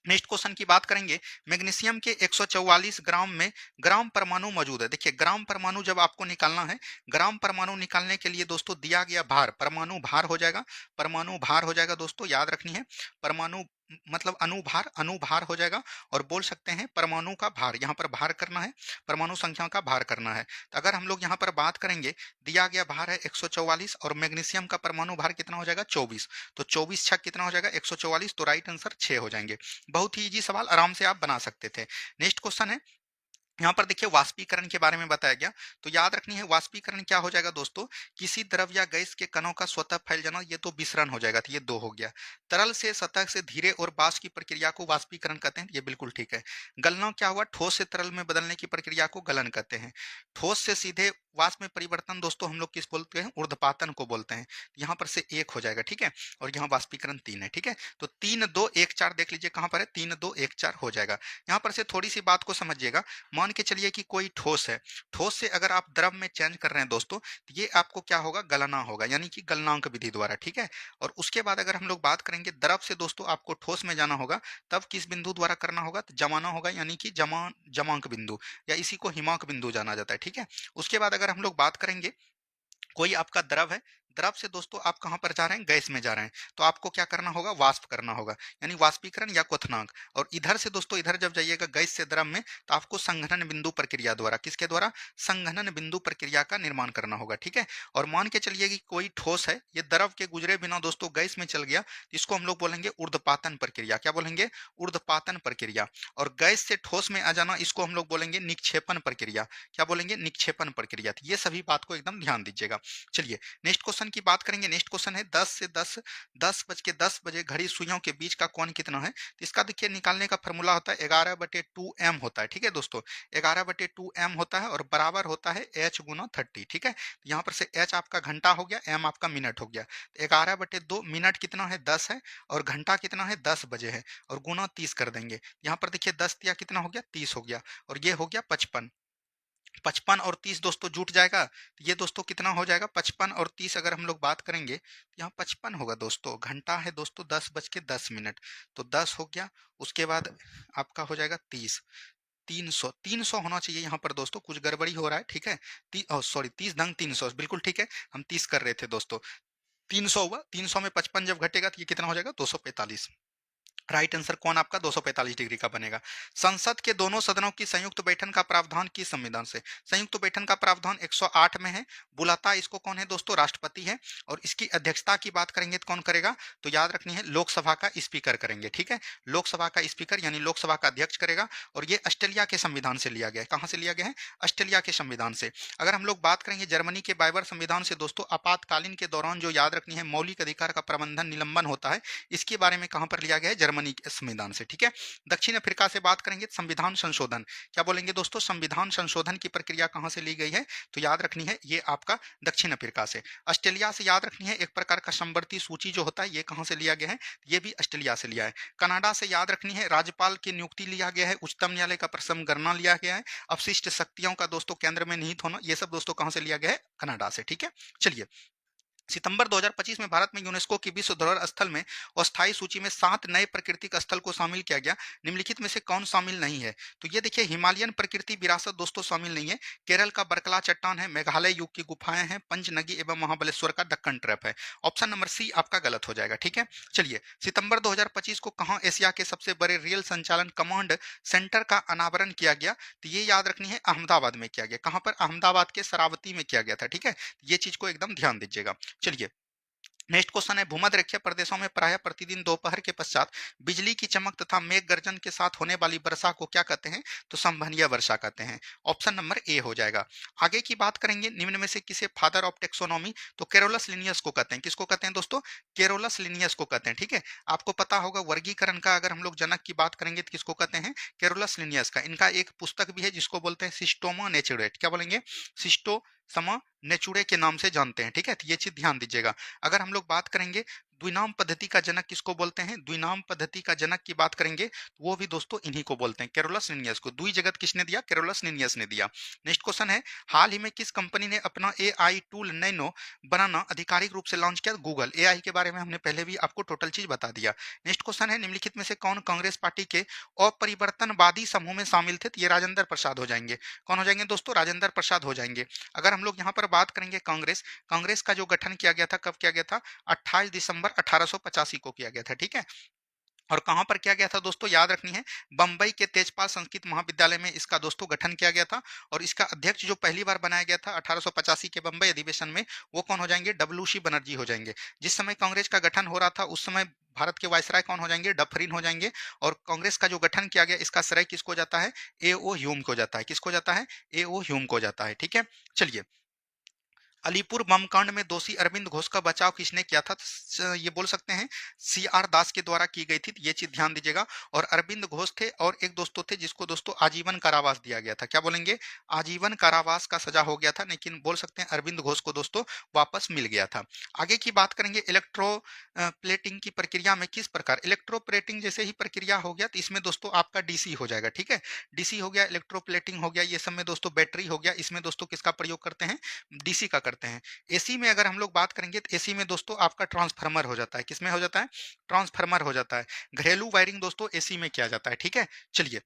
नेक्स्ट क्वेश्चन की बात करेंगे। मैग्नीशियम के 144 ग्राम में ग्राम परमाणु मौजूद है। देखिए ग्राम परमाणु जब आपको निकालना है, ग्राम परमाणु निकालने के लिए दोस्तों दिया गया भार परमाणु भार हो जाएगा। परमाणु भार हो जाएगा दोस्तों, याद रखनी है। परमाणु मतलब अनुभार, अनुभार हो जाएगा। और बोल सकते हैं परमाणु का भार, यहाँ पर भार करना है, परमाणु संख्या का भार करना है। तो अगर हम लोग यहाँ पर बात करेंगे, दिया गया भार है 144 और मैग्नीशियम का परमाणु भार कितना हो जाएगा? 24। तो 24 छक कितना हो जाएगा? 144। तो राइट आंसर 6 हो जाएंगे। बहुत ही इजी सवाल, आराम से आप बना सकते थे। नेक्स्ट क्वेश्चन है, यहाँ पर देखिए वाष्पीकरण के बारे में बताया गया। तो याद रखनी है वाष्पीकरण क्या हो जाएगा दोस्तों? किसी द्रव या गैस के कणों का स्वतः फैल जाना। ये तो विसरण हो जाएगा, तो ये 2 हो गया। तरल से सतह से धीरे और वाष्प की प्रक्रिया को वाष्पीकरण कहते हैं। ये बिल्कुल ठीक है। गलना क्या हुआ? ठोस से तरल में बदलने की प्रक्रिया को गलन कहते हैं। ठोस से सीधे वाष्प में परिवर्तन दोस्तों हम लोग किस बोलते हैं? ऊर्ध्वपातन को बोलते हैं। यहाँ पर से 1 हो जाएगा। ठीक है, और यहाँ वाष्पीकरण 3 है। ठीक है, तो 3 2 1 4 देख लीजिए कहाँ पर है? 3 2 1 4 हो जाएगा। यहाँ पर से थोड़ी सी बात को समझिएगा। मान के चलिए कि कोई ठोस है, ठोस से अगर आप द्रव में चेंज कर रहे हैं दोस्तों, तो ये आपको क्या होगा? गलना होगा, यानी कि गलनांक विधि द्वारा। ठीक है, और उसके बाद अगर हम लोग बात करेंगे द्रव से दोस्तों आपको ठोस में जाना होगा, तब किस बिंदु द्वारा करना होगा? तो जमाना होगा, यानी कि जमांक बिंदु, या इसी को हिमांक बिंदु जाना जाता है। ठीक है, उसके बाद अगर हम लोग बात करेंगे, कोई आपका द्रव है, द्रव से दोस्तों आप कहां पर जा रहे हैं? गैस में जा रहे हैं। तो आपको क्या करना होगा? वाष्प करना होगा, यानी वाष्पीकरण या क्वथनांक। और इधर से दोस्तों इधर जब जाइएगा गैस से द्रव में, तो आपको संघनन बिंदु प्रक्रिया द्वारा, किसके द्वारा? संघनन बिंदु प्रक्रिया का निर्माण करना होगा। ठीक है, और मान के चलिए कि कोई ठोस है, ये द्रव के गुजरे बिना दोस्तों गैस में चल गया, इसको हम लोग बोलेंगे ऊर्ध्वपातन प्रक्रिया। क्या बोलेंगे? ऊर्ध्वपातन प्रक्रिया। और गैस से ठोस में आ जाना, इसको हम लोग बोलेंगे निक्षेपण प्रक्रिया। क्या बोलेंगे? निक्षेपण प्रक्रिया। ये सभी बात को एकदम ध्यान दीजिएगा। चलिए नेक्स्ट क्वेश्चन की बात करेंगे। नेक्स्ट क्वेश्चन है 10 बज के 10 घड़ी सुइयों के बीच का कोण कितना है? तो इसका देखिए निकालने का फॉर्मूला होता है 11/2m होता है। ठीक है दोस्तों, 11/2m होता है और बराबर होता है h गुना 30। ठीक है, यहाँ पर से h आपका घंटा हो गया, m आपका मिनट हो गया। 11/2 मिनट कितना है? 10 है। और घंटा कितना है? 10 बजे है। और गुना 30 कर देंगे। यहाँ पर देखिए 10 दिया कितना हो गया? 30 हो गया। और ये हो गया 55। 55 और 30 दोस्तों जुट जाएगा, तो ये दोस्तों कितना हो जाएगा? 55 और 30 अगर हम लोग बात करेंगे, यहाँ 55 होगा दोस्तों। घंटा है दोस्तों 10 बज के 10 मिनट, तो 10 हो गया। उसके बाद आपका हो जाएगा 30। 300 300 होना चाहिए यहाँ पर दोस्तों, कुछ गड़बड़ी हो रहा है। ठीक है, सॉरी 30 धंग 300 बिल्कुल ठीक है, हम 30 कर रहे थे दोस्तों। 300 हुआ, 300 में 55 जब घटेगा तो ये कितना हो जाएगा? 245। राइट आंसर कौन आपका 245 डिग्री का बनेगा। संसद के दोनों सदनों की संयुक्त बैठक का प्रावधान किस संविधान से? संयुक्त बैठक का प्रावधान 108 में है। बुलाता इसको कौन है दोस्तों? राष्ट्रपति है। और इसकी अध्यक्षता की बात करेंगे तो कौन करेगा? तो याद रखनी है लोकसभा का स्पीकर करेंगे, ठीक है। लोकसभा का स्पीकर यानी लोकसभा का अध्यक्ष करेगा। और ये ऑस्ट्रेलिया के संविधान से लिया गया है। कहां से लिया गया है? ऑस्ट्रेलिया के संविधान से। अगर हम लोग बात करेंगे जर्मनी के बाइबर संविधान से दोस्तों, आपातकालीन के दौरान जो याद रखनी है मौलिक अधिकार का प्रबंधन निलंबन होता है, इसके बारे में कहां पर लिया गया है? जर्मनी के संविधान से, ठीक है। दक्षिण अफ्रीका से बात करेंगे संविधान संशोधन, क्या बोलेंगे दोस्तों? संविधान संशोधन की प्रक्रिया कहां से ली गई है? तो याद रखनी है ये आपका दक्षिण अफ्रीका से। ऑस्ट्रेलिया से याद रखनी है एक प्रकार का समवर्ती सूची जो होता है, ये कहां से लिया गया है? ये भी ऑस्ट्रेलिया से लिया है। कनाडा से याद रखनी है राज्यपाल की नियुक्ति लिया गया है, उच्चतम न्यायालय का प्रसम गणना लिया गया है, अपशिष्ट शक्तियों का दोस्तों केंद्र में निहित होना, ये सब दोस्तों कहां से लिया गया है? कनाडा से, ठीक है। चलिए, सितंबर 2025 में भारत में यूनेस्को की विश्व धरोहर स्थल में अस्थायी सूची में 7 नए प्राकृतिक स्थल को शामिल किया गया। निम्नलिखित में से कौन शामिल नहीं है? तो ये देखिए, हिमालयन प्रकृति विरासत दोस्तों शामिल नहीं है। केरल का बरकला चट्टान है, मेघालय युग की गुफाएं हैं, पंचनगी एवं महाबलेश्वर का दक्कन ट्रैप है। ऑप्शन नंबर सी आपका गलत हो जाएगा, ठीक है। चलिए, सितंबर 2025 को कहां एशिया के सबसे बड़े रेल संचालन कमांड सेंटर का अनावरण किया गया? तो ये याद रखनी है अहमदाबाद में किया गया। कहां पर? अहमदाबाद के शरावती में किया गया था, ठीक है। ये चीज को एकदम ध्यान दीजिएगा। चलिए, नेक्स्ट क्वेश्चन है, भूमध्य रेखीय प्रदेशों में प्रायः प्रतिदिन दोपहर के पश्चात बिजली की चमक तथा मेघ गर्जन के साथ होने वाली वर्षा को क्या कहते हैं? तो संवहनीय वर्षा कहते हैं। ऑप्शन नंबर ए हो जाएगा। आगे की बात करेंगे, निम्न में से किसे फादर ऑफ टेक्सोनॉमी? तो केरोलस लिनियस को कहते हैं। किसको कहते हैं दोस्तों? केरोलस लिनियस को कहते हैं, ठीक है। आपको पता होगा वर्गीकरण का अगर हम लोग जनक की बात करेंगे तो किसको कहते हैं? केरोलस लिनियस का। इनका एक पुस्तक भी है जिसको बोलते हैं सिस्टोमा नेचुरेट, क्या बोलेंगे? सिस्टो समा नेचुरे के नाम से जानते हैं, ठीक है। तो ये चीज ध्यान दीजिएगा। अगर हम लोग बात करेंगे द्विनाम पद्धति का जनक किसको बोलते हैं? द्विनाम पद्धति का जनक की बात करेंगे तो वो भी दोस्तों इन्हीं को बोलते हैं, केरोलस लिनियस को। द्वि जगत किसने दिया? केरोलस लिनियस ने दिया। नेक्स्ट क्वेश्चन है, हाल ही में किस कंपनी ने अपना एआई टूल नैनो बनाना आधिकारिक रूप से लॉन्च किया? गूगल। एआई के बारे में हमने पहले भी आपको टोटल चीज बता दिया। नेक्स्ट क्वेश्चन है, निम्नलिखित में से कौन कांग्रेस पार्टी के अपरिवर्तनवादी समूह में शामिल थे? तो ये राजेंद्र प्रसाद हो जाएंगे। कौन हो जाएंगे दोस्तों? राजेंद्र प्रसाद हो जाएंगे। अगर हम लोग यहाँ पर बात करेंगे कांग्रेस, कांग्रेस का जो गठन किया गया था, कब किया गया था? 28 दिसंबर 1885 को किया गया था, ठीक है। और कहां पर किया गया था दोस्तों? याद रखनी है बंबई के तेजपाल संस्कृत महाविद्यालय में इसका दोस्तों गठन किया गया था। और इसका अध्यक्ष जो पहली बार बनाया गया था 1885 के बंबई अधिवेशन में, वो कौन हो जाएंगे? डब्ल्यू सी बनर्जी हो जाएंगे। जिस समय कांग्रेस का गठन हो रहा था उस समय भारत के वायसराय कौन हो जाएंगे? डफरिन हो जाएंगे। और कांग्रेस का जो गठन किया गया इसका श्रेय किसको जाता है? ए ओ ह्यूम को जाता है। किसको जाता है? ए ओ ह्यूम को जाता है, ठीक है। चलिए, अलीपुर बम कांड में दोषी अरविंद घोष का बचाव किसने किया था? ये बोल सकते हैं सी आर दास के द्वारा की गई थी। ये चीज ध्यान दीजिएगा। और अरविंद घोष थे और एक दोस्तों थे जिसको दोस्तों आजीवन कारावास दिया गया था। क्या बोलेंगे? आजीवन कारावास का सजा हो गया था, लेकिन बोल सकते हैं अरविंद घोष को दोस्तों वापस मिल गया था। आगे की बात करेंगे, इलेक्ट्रो प्लेटिंग की प्रक्रिया में किस प्रकार? इलेक्ट्रोप्लेटिंग जैसे ही प्रक्रिया हो गया तो इसमें दोस्तों आपका डीसी हो जाएगा, ठीक है। डीसी हो गया, इलेक्ट्रोप्लेटिंग हो गया, ये सब में दोस्तों बैटरी हो गया, इसमें दोस्तों किसका प्रयोग करते हैं? डीसी का करते हैं। एसी में अगर हम लोग बात करेंगे तो एसी में दोस्तों आपका ट्रांसफार्मर हो जाता है। किसमें हो जाता है? ट्रांसफार्मर हो जाता है। घरेलू वायरिंग दोस्तों एसी में किया जाता है, ठीक है। चलिए,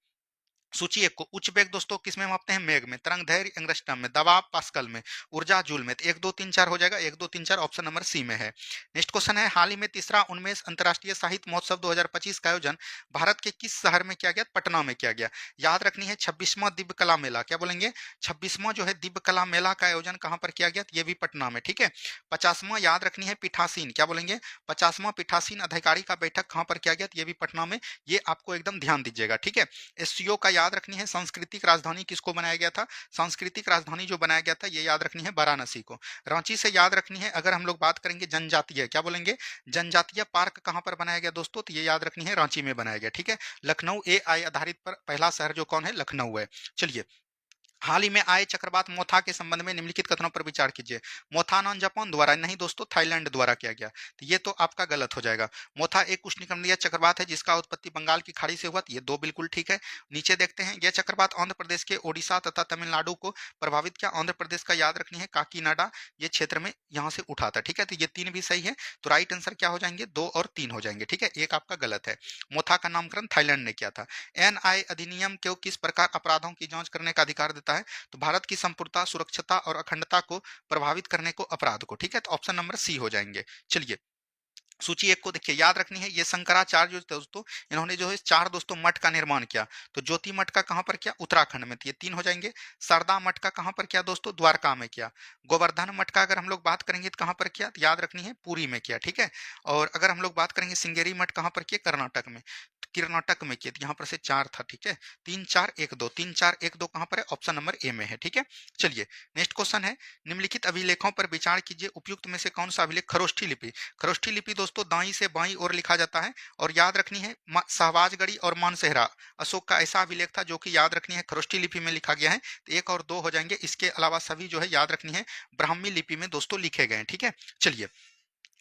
सूची एक को, उच्च वेग दोस्तों किसमें मापते हैं? मेघ में। तरंग दैर्घ्य एंगस्ट्रम में। दबाव पास्कल में। ऊर्जा जूल में। तो 1 2 3 4 हो जाएगा। 1 2 3 4 ऑप्शन नंबर सी में है। नेक्स्ट क्वेश्चन है, हाल ही में तीसरा उन्मेष अंतर्राष्ट्रीय साहित्य महोत्सव 2025 का आयोजन भारत के किस शहर में किया गया? पटना में किया गया। याद रखनी है 26वां दिव्य कला मेला, क्या बोलेंगे? 26वां जो है दिव्य कला मेला का आयोजन कहां पर किया गया? तो ये भी पटना में, ठीक है। 50वां याद रखनी है पीठासीन, क्या बोलेंगे? 50वां पीठासीन अधिकारी का बैठक कहां पर किया गया? तो ये भी पटना में। ये आपको एकदम ध्यान दीजिएगा, ठीक है। एससीओ का याद रखनी है सांस्कृतिक राजधानी किसको बनाया गया था? सांस्कृतिक राजधानी जो बनाया गया था ये याद रखनी है वाराणसी को। रांची से याद रखनी है, अगर हम लोग बात करेंगे जनजातीय, क्या बोलेंगे? जनजातीय पार्क कहां पर बनाया गया दोस्तों? तो ये याद रखनी है रांची में बनाया गया, ठीक है। लखनऊ एआई आधारित पर पहला शहर जो कौन है? लखनऊ है। चलिए, हाल ही में आए चक्रवात मोथा के संबंध में निम्नलिखित कथनों पर विचार कीजिए। मोथा नॉन जापान द्वारा नहीं दोस्तों, थाईलैंड द्वारा किया गया। तो ये तो आपका गलत हो जाएगा। मोथा एक उष्णकटिबंधीय चक्रवात है जिसका उत्पत्ति बंगाल की खाड़ी से हुआ। तो ये दो बिल्कुल ठीक है। नीचे देखते हैं, यह चक्रवात आंध्र प्रदेश के ओडिशा तथा तमिलनाडु को प्रभावित किया। आंध्र प्रदेश का याद रखनी है काकीनाडा, ये क्षेत्र में यहाँ से उठा था, ठीक है। तो ये 3 भी सही है। तो राइट आंसर क्या हो जाएंगे? 2 और 3 हो जाएंगे, ठीक है। एक आपका गलत है। मोथा का नामकरण थाईलैंड ने किया था। एनआई अधिनियम को किस प्रकार अपराधों की जांच करने का अधिकार देता है? तो भारत की संपूर्णता, सुरक्षता और अखंडता को प्रभावित करने को अपराध को, ठीक है। तो ऑप्शन नंबर सी हो जाएंगे। चलिए, सूची एक को देखिए, याद रखनी है, ये शंकराचार्य जो थे दोस्तों, इन्होंने जो है चार दोस्तों मठ का निर्माण किया। तो ज्योति मठ का कहाँ पर किया? उत्तराखंड में। तो ये तीन हो जाएंगे। सरदा मठ का कहाँ पर किया दोस्तों? द्वारका में किया। गोवर्धन मठ का अगर हम लोग बात करेंगे तो कहाँ पर किया? तो याद रखनी है, पुरी में किया। ठीक है। और अगर हम लोग बात करेंगे सिंगेरी मठ कहाँ पर किया? कर्नाटक में। कर्नाटक में किया। तो यहाँ पर से चार था। ठीक है। तीन चार एक दो, तीन चार एक दो कहाँ पर है? ऑप्शन नंबर ए में है। ठीक है। चलिए, नेक्स्ट क्वेश्चन है, निम्नलिखित अभिलेखों पर विचार कीजिए, उपयुक्त में से कौन सा अभिलेख खरोष्ठी लिपि? खरोष्ठी लिपि दोस्तों दाई से बाई ओर लिखा जाता है। और याद रखनी है, सहवाजगढ़ी और मानसेहरा अशोक का ऐसा अभिलेख था जो कि याद रखनी है खरोष्ठी लिपि में लिखा गया है। तो एक और दो हो जाएंगे। इसके अलावा सभी जो है याद रखनी है ब्राह्मी लिपि में दोस्तों लिखे गए हैं। ठीक है। चलिए,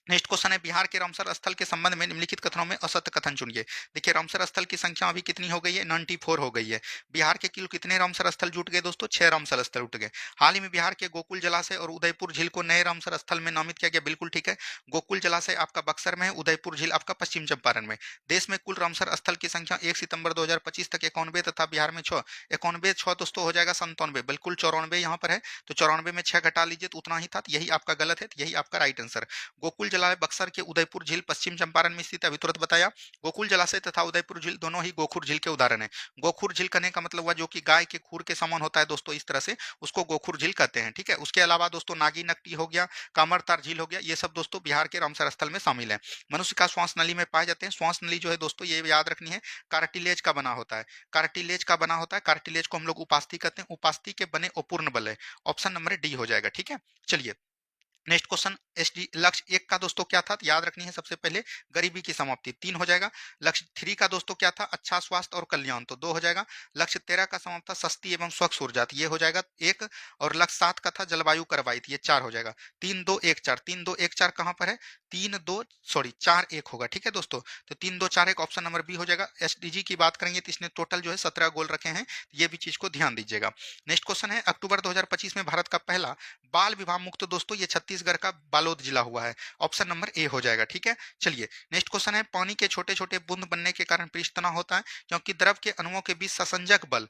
नेक्स्ट क्वेश्चन है, बिहार के रामसर स्थल के संबंध में निम्नलिखित कथनों में असत्य कथन चुनिए। देखिए, रामसर स्थल की संख्या अभी कितनी हो गई है? 94 हो गई है। बिहार के कुल कितने रामसर स्थल जुट गए दोस्तों? 6 रामसर स्थल उठ गए। हाल ही में बिहार के गोकुल जलाशय और उदयपुर झील को नए रामसर स्थल में नामित किया गया। बिल्कुल ठीक है। गोकुल जलाशय आपका बक्सर में है, उदयपुर झील आपका पश्चिम चंपारण में। देश में कुल रामसर स्थल की संख्या 1 सितंबर 2025 तक 91 तथा बिहार में 6। 91 6 दोस्तों हो जाएगा 97। बिल्कुल 94 यहाँ पर है। तो 94 में 6 घटा लीजिए तो उतना ही था। यही आपका गलत है। यही आपका राइट आंसर। गोकुल जलाशय बक्सर के उदयपुर झील पश्चिम चंपारण में स्थित है। अभी तुरंत बताया। गोकुल जलाशय तथा उदयपुर झील दोनों ही गोखुर झील के उदाहरण है। गोखुर झील कहने का मतलब हुआ जो कि गाय के खूर के समान होता है दोस्तों, इस तरह से उसको गोखुर झील कहते हैं। ठीक है। उसके अलावा दोस्तों नागी नकटी हो गया, कामरतार झील हो गया, ये सब दोस्तों बिहार के रामसर स्थल में शामिल है। मनुष्य का श्वास नली में पाए जाते हैं। श्वास नली जो है दोस्तों, ये याद रखनी है, कार्टिलेज का बना होता है। कार्टिलेज का बना होता है। कार्टिलेज को हम लोग उपास्थि कहते हैं। उपास्थि के बने अपूर्ण बल है। ऑप्शन नंबर डी हो जाएगा। ठीक है। चलिए, नेक्स्ट क्वेश्चन, एसडी लक्ष्य एक का दोस्तों क्या था? याद रखनी है सबसे पहले गरीबी की समाप्ति, 3 हो जाएगा। लक्ष्य 3 का दोस्तों क्या था? अच्छा स्वास्थ्य और कल्याण, तो 2 हो जाएगा। लक्ष्य 13 का समाप्त था सस्ती एवं स्वच्छ ऊर्जा, ये हो जाएगा 1। और लक्ष्य 7 का था जलवायु करवाई, ये 4 हो जाएगा। 3 2 1 4, 3 2 1 4 कहाँ पर है? 3 2 सॉरी 4 1 होगा। ठीक है दोस्तों। तो 3 2 4 1 ऑप्शन नंबर बी हो जाएगा। एसडीजी की बात करेंगे तो इसने टोटल जो है 17 गोल रखे हैं। ये भी चीज को ध्यान दीजिएगा। नेक्स्ट क्वेश्चन है, अक्टूबर 2025 में भारत का पहला बाल विवाह मुक्त दोस्तों ये छत्तीसगढ़ का बालोद जिला हुआ है। ऑप्शन नंबर ए हो जाएगा। ठीक है। चलिए, नेक्स्ट क्वेश्चन है, पानी के छोटे छोटे बूंद बनने के कारण पृष्ठ तनाव होता है क्योंकि द्रव के अणुओं के बीच ससंजक बल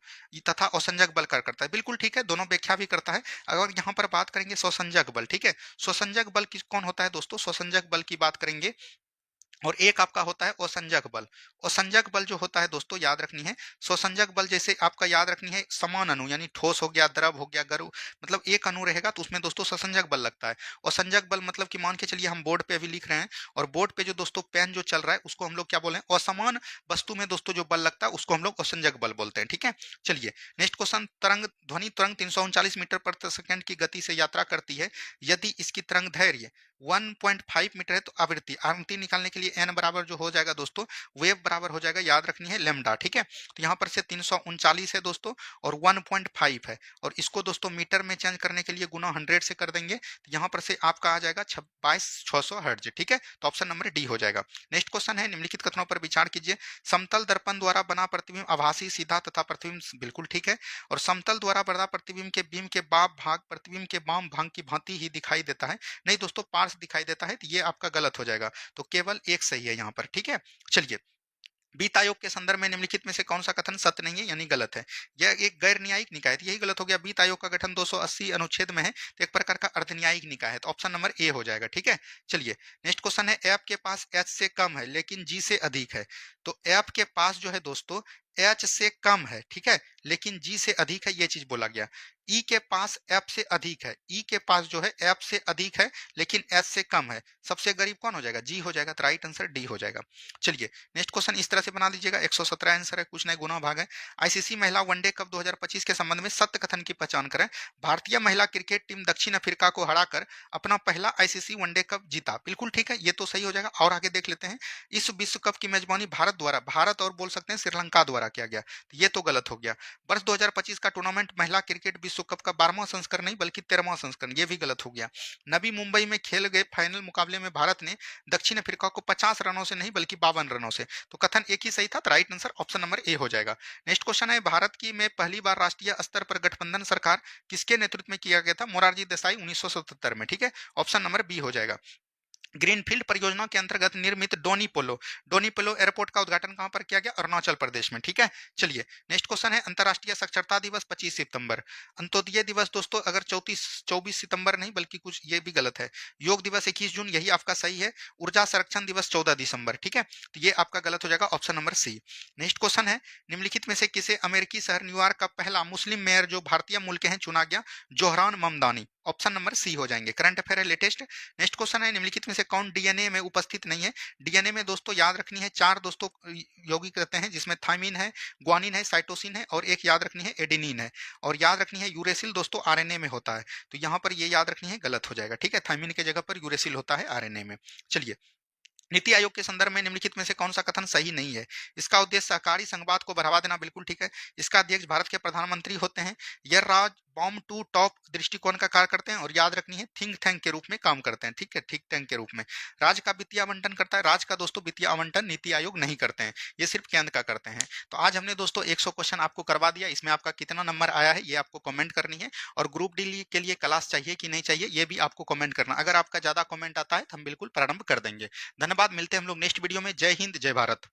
तथा असंजक बल कार्य करता है। बिल्कुल ठीक है, दोनों व्याख्या भी करता है। अगर यहाँ पर बात करेंगे स्वसंजक बल, ठीक है, स्वसंजक बल कौन होता है दोस्तों? स्वसंजक बल की बात करेंगे। और एक आपका होता है असंजक बल। असंजक बल जो होता है दोस्तों याद रखनी है, स्वसंजक बल जैसे आपका याद रखनी है समान अणु, यानी ठोस हो गया, द्रव हो गया, गरु, मतलब एक अणु रहेगा तो उसमें दोस्तों स्वसंजक बल लगता है। असंजक बल मतलब कि मान के चलिए हम बोर्ड पे अभी लिख रहे हैं और बोर्ड पे जो दोस्तों पेन जो चल रहा है उसको हम लोग क्या बोले? असमान वस्तु में दोस्तों जो बल लगता है उसको हम लोग असंजक बल बोलते हैं। ठीक है। चलिए, नेक्स्ट क्वेश्चन, तरंग ध्वनि तरंग 339 मीटर प्रति सेकंड की गति से यात्रा करती है। यदि इसकी तरंग दैर्घ्य 1.5 मीटर है तो आवृत्ति आवृत्ति निकालने के लिए एन बराबर जो हो जाएगा दोस्तों, वेव बराबर हो जाएगा, याद रखनी है लेमडा। ठीक है। तो यहाँ पर से 339 है दोस्तों और 1.5 है, और इसको दोस्तों मीटर में चेंज करने के लिए गुना 100 से कर देंगे तो यहाँ पर से आपका आ जाएगा 22,600 हर्ट्ज। ठीक है। तो ऑप्शन नंबर डी हो जाएगा। नेक्स्ट क्वेश्चन है, निम्नलिखित कथनों पर विचार कीजिए। समतल दर्पण द्वारा बना प्रतिबिंब आभासी, सीधा तथा प्रतिबिंब, बिल्कुल ठीक है। और समतल द्वारा बना प्रतिबिंब के बीम के बाम भाग प्रतिबिंब के बाम भाग की भांति ही दिखाई देता है। नहीं दोस्तों, पार्श्व दिखाई देता है, तो ये आपका गलत हो जाएगा। तो केवल एक सही है यहाँ पर। ठीक है। चलिए, वित्त आयोग के संदर्भ में निम्नलिखित में से कौन सा कथन सत्य नहीं है यानी गलत है? यह एक गैर न्यायिक निकाय है, यही गलत हो गया। वित्त आयोग का गठन 280 अनुच्छेद में है, तो एक प्रकार का अर्ध न्यायिक निकाय है, तो ऑप्शन नंबर ए हो जाएगा। ठीक है। चलिए, नेक्स्ट क्वेश्चन है, एफ के पास एच से कम है लेकिन जी से अधिक है। तो एफ के पास जो है दोस्तों एच से कम है, ठीक है, लेकिन जी से अधिक है, ये चीज बोला गया। ई के पास एफ से अधिक है, ई के पास जो है एफ से अधिक है लेकिन एच से कम है, सबसे गरीब कौन हो जाएगा? जी हो जाएगा। तो राइट आंसर डी हो जाएगा। चलिए, नेक्स्ट क्वेश्चन इस तरह से बना लीजिएगा, 117 आंसर है, कुछ नहीं गुना भाग है। आईसीसी महिला वनडे कप 2025 के संबंध में सत्य कथन की पहचान करें। भारतीय महिला क्रिकेट टीम दक्षिण अफ्रीका को हराकर अपना पहला आईसीसी वनडे कप जीता, बिल्कुल ठीक है, ये तो सही हो जाएगा। और आगे देख लेते हैं, इस विश्व कप की मेजबानी भारत और बोल सकते हैं श्रीलंका द्वारा किया गया, तो ये तो गलत हो गया। वर्ष 2025 का टूर्नामेंट महिला क्रिकेट विश्व कप का 12वां संस्करण नहीं बल्कि 13वां संस्करण, ये भी गलत हो गया। नवी मुंबई में खेल गए फाइनल मुकाबले में भारत ने दक्षिण अफ्रीका को 50 रनों से नहीं बल्कि 52 रनों से, तो कथन एक ही सही था, तो right answer option number A हो जाएगा। नेक्स्ट क्वेश्चन है, भारत की में पहली बार राष्ट्रीय स्तर पर गठबंधन सरकार किसके नेतृत्व में किया गया था? मोरारजी देसाई 1977 में। ठीक है। ऑप्शन नंबर बी हो जाएगा। ग्रीनफील्ड परियोजना के अंतर्गत निर्मित डोनी पोलो एयरपोर्ट का उद्घाटन कहां पर किया गया? अरुणाचल प्रदेश में। ठीक है, चलिए नेक्स्ट क्वेश्चन है, अंतर्राष्ट्रीय साक्षरता दिवस 25 सितंबर। अंत्योदय दिवस दोस्तों अगर 24 सितंबर नहीं बल्कि कुछ ये भी गलत है। योग दिवस 21 जून, यही आपका सही है। ऊर्जा संरक्षण दिवस 14 दिसंबर। ठीक है, तो ये आपका गलत हो जाएगा, option number C. Next question है, निम्नलिखित में से किसे अमेरिकी शहर न्यूयॉर्क का पहला मुस्लिम मेयर जो भारतीय मूल के हैं चुना गया? Zohran Mamdani. Option number C हो जाएंगे। करंट अफेयर है लेटेस्ट। नेक्स्ट क्वेश्चन है, निम्नलिखित में से कौन डीएनए में उपस्थित नहीं है? डीएनए में दोस्तों याद रखनी है चार दोस्तों यौगिक रहते हैं, जिसमें थाइमिन है, ग्वानिन है, साइटोसिन है और एक याद रखनी है एडेनिन है। और याद रखनी है यूरेसिल दोस्तों आरएनए में होता है, तो यहाँ पर ये याद रखनी है, गलत हो जाएगा। ठीक है, थाइमिन की जगह पर यूरेसिल होता है आरएनए में। चलिए, नीति आयोग के संदर्भ में निम्नलिखित में से कौन सा कथन सही नहीं है? इसका उद्देश्य सहकारी संघवाद को बढ़ावा देना, बिल्कुल ठीक है। इसका अध्यक्ष भारत के प्रधानमंत्री होते हैं। यह राज बॉम्ब टू टॉप दृष्टिकोण का कार्य करते हैं और याद रखनी है थिंक टैंक के रूप में काम करते हैं। ठीक है, थिंक टैंक के रूप में। राज्य का वित्तीय आवंटन करता है, राज्य का दोस्तों वित्तीय आवंटन नीति आयोग नहीं करते हैं, ये सिर्फ केंद्र का करते हैं। तो आज हमने दोस्तों 100 क्वेश्चन आपको करवा दिया। इसमें आपका कितना नंबर आया है ये आपको कमेंट करनी है, और ग्रुप डी के लिए क्लास चाहिए कि नहीं चाहिए ये भी आपको कमेंट करना। अगर आपका ज्यादा कमेंट आता है तो हम बिल्कुल प्रारंभ कर देंगे। धन्यवाद, मिलते हैं हम लोग नेक्स्ट वीडियो में। जय हिंद, जय भारत।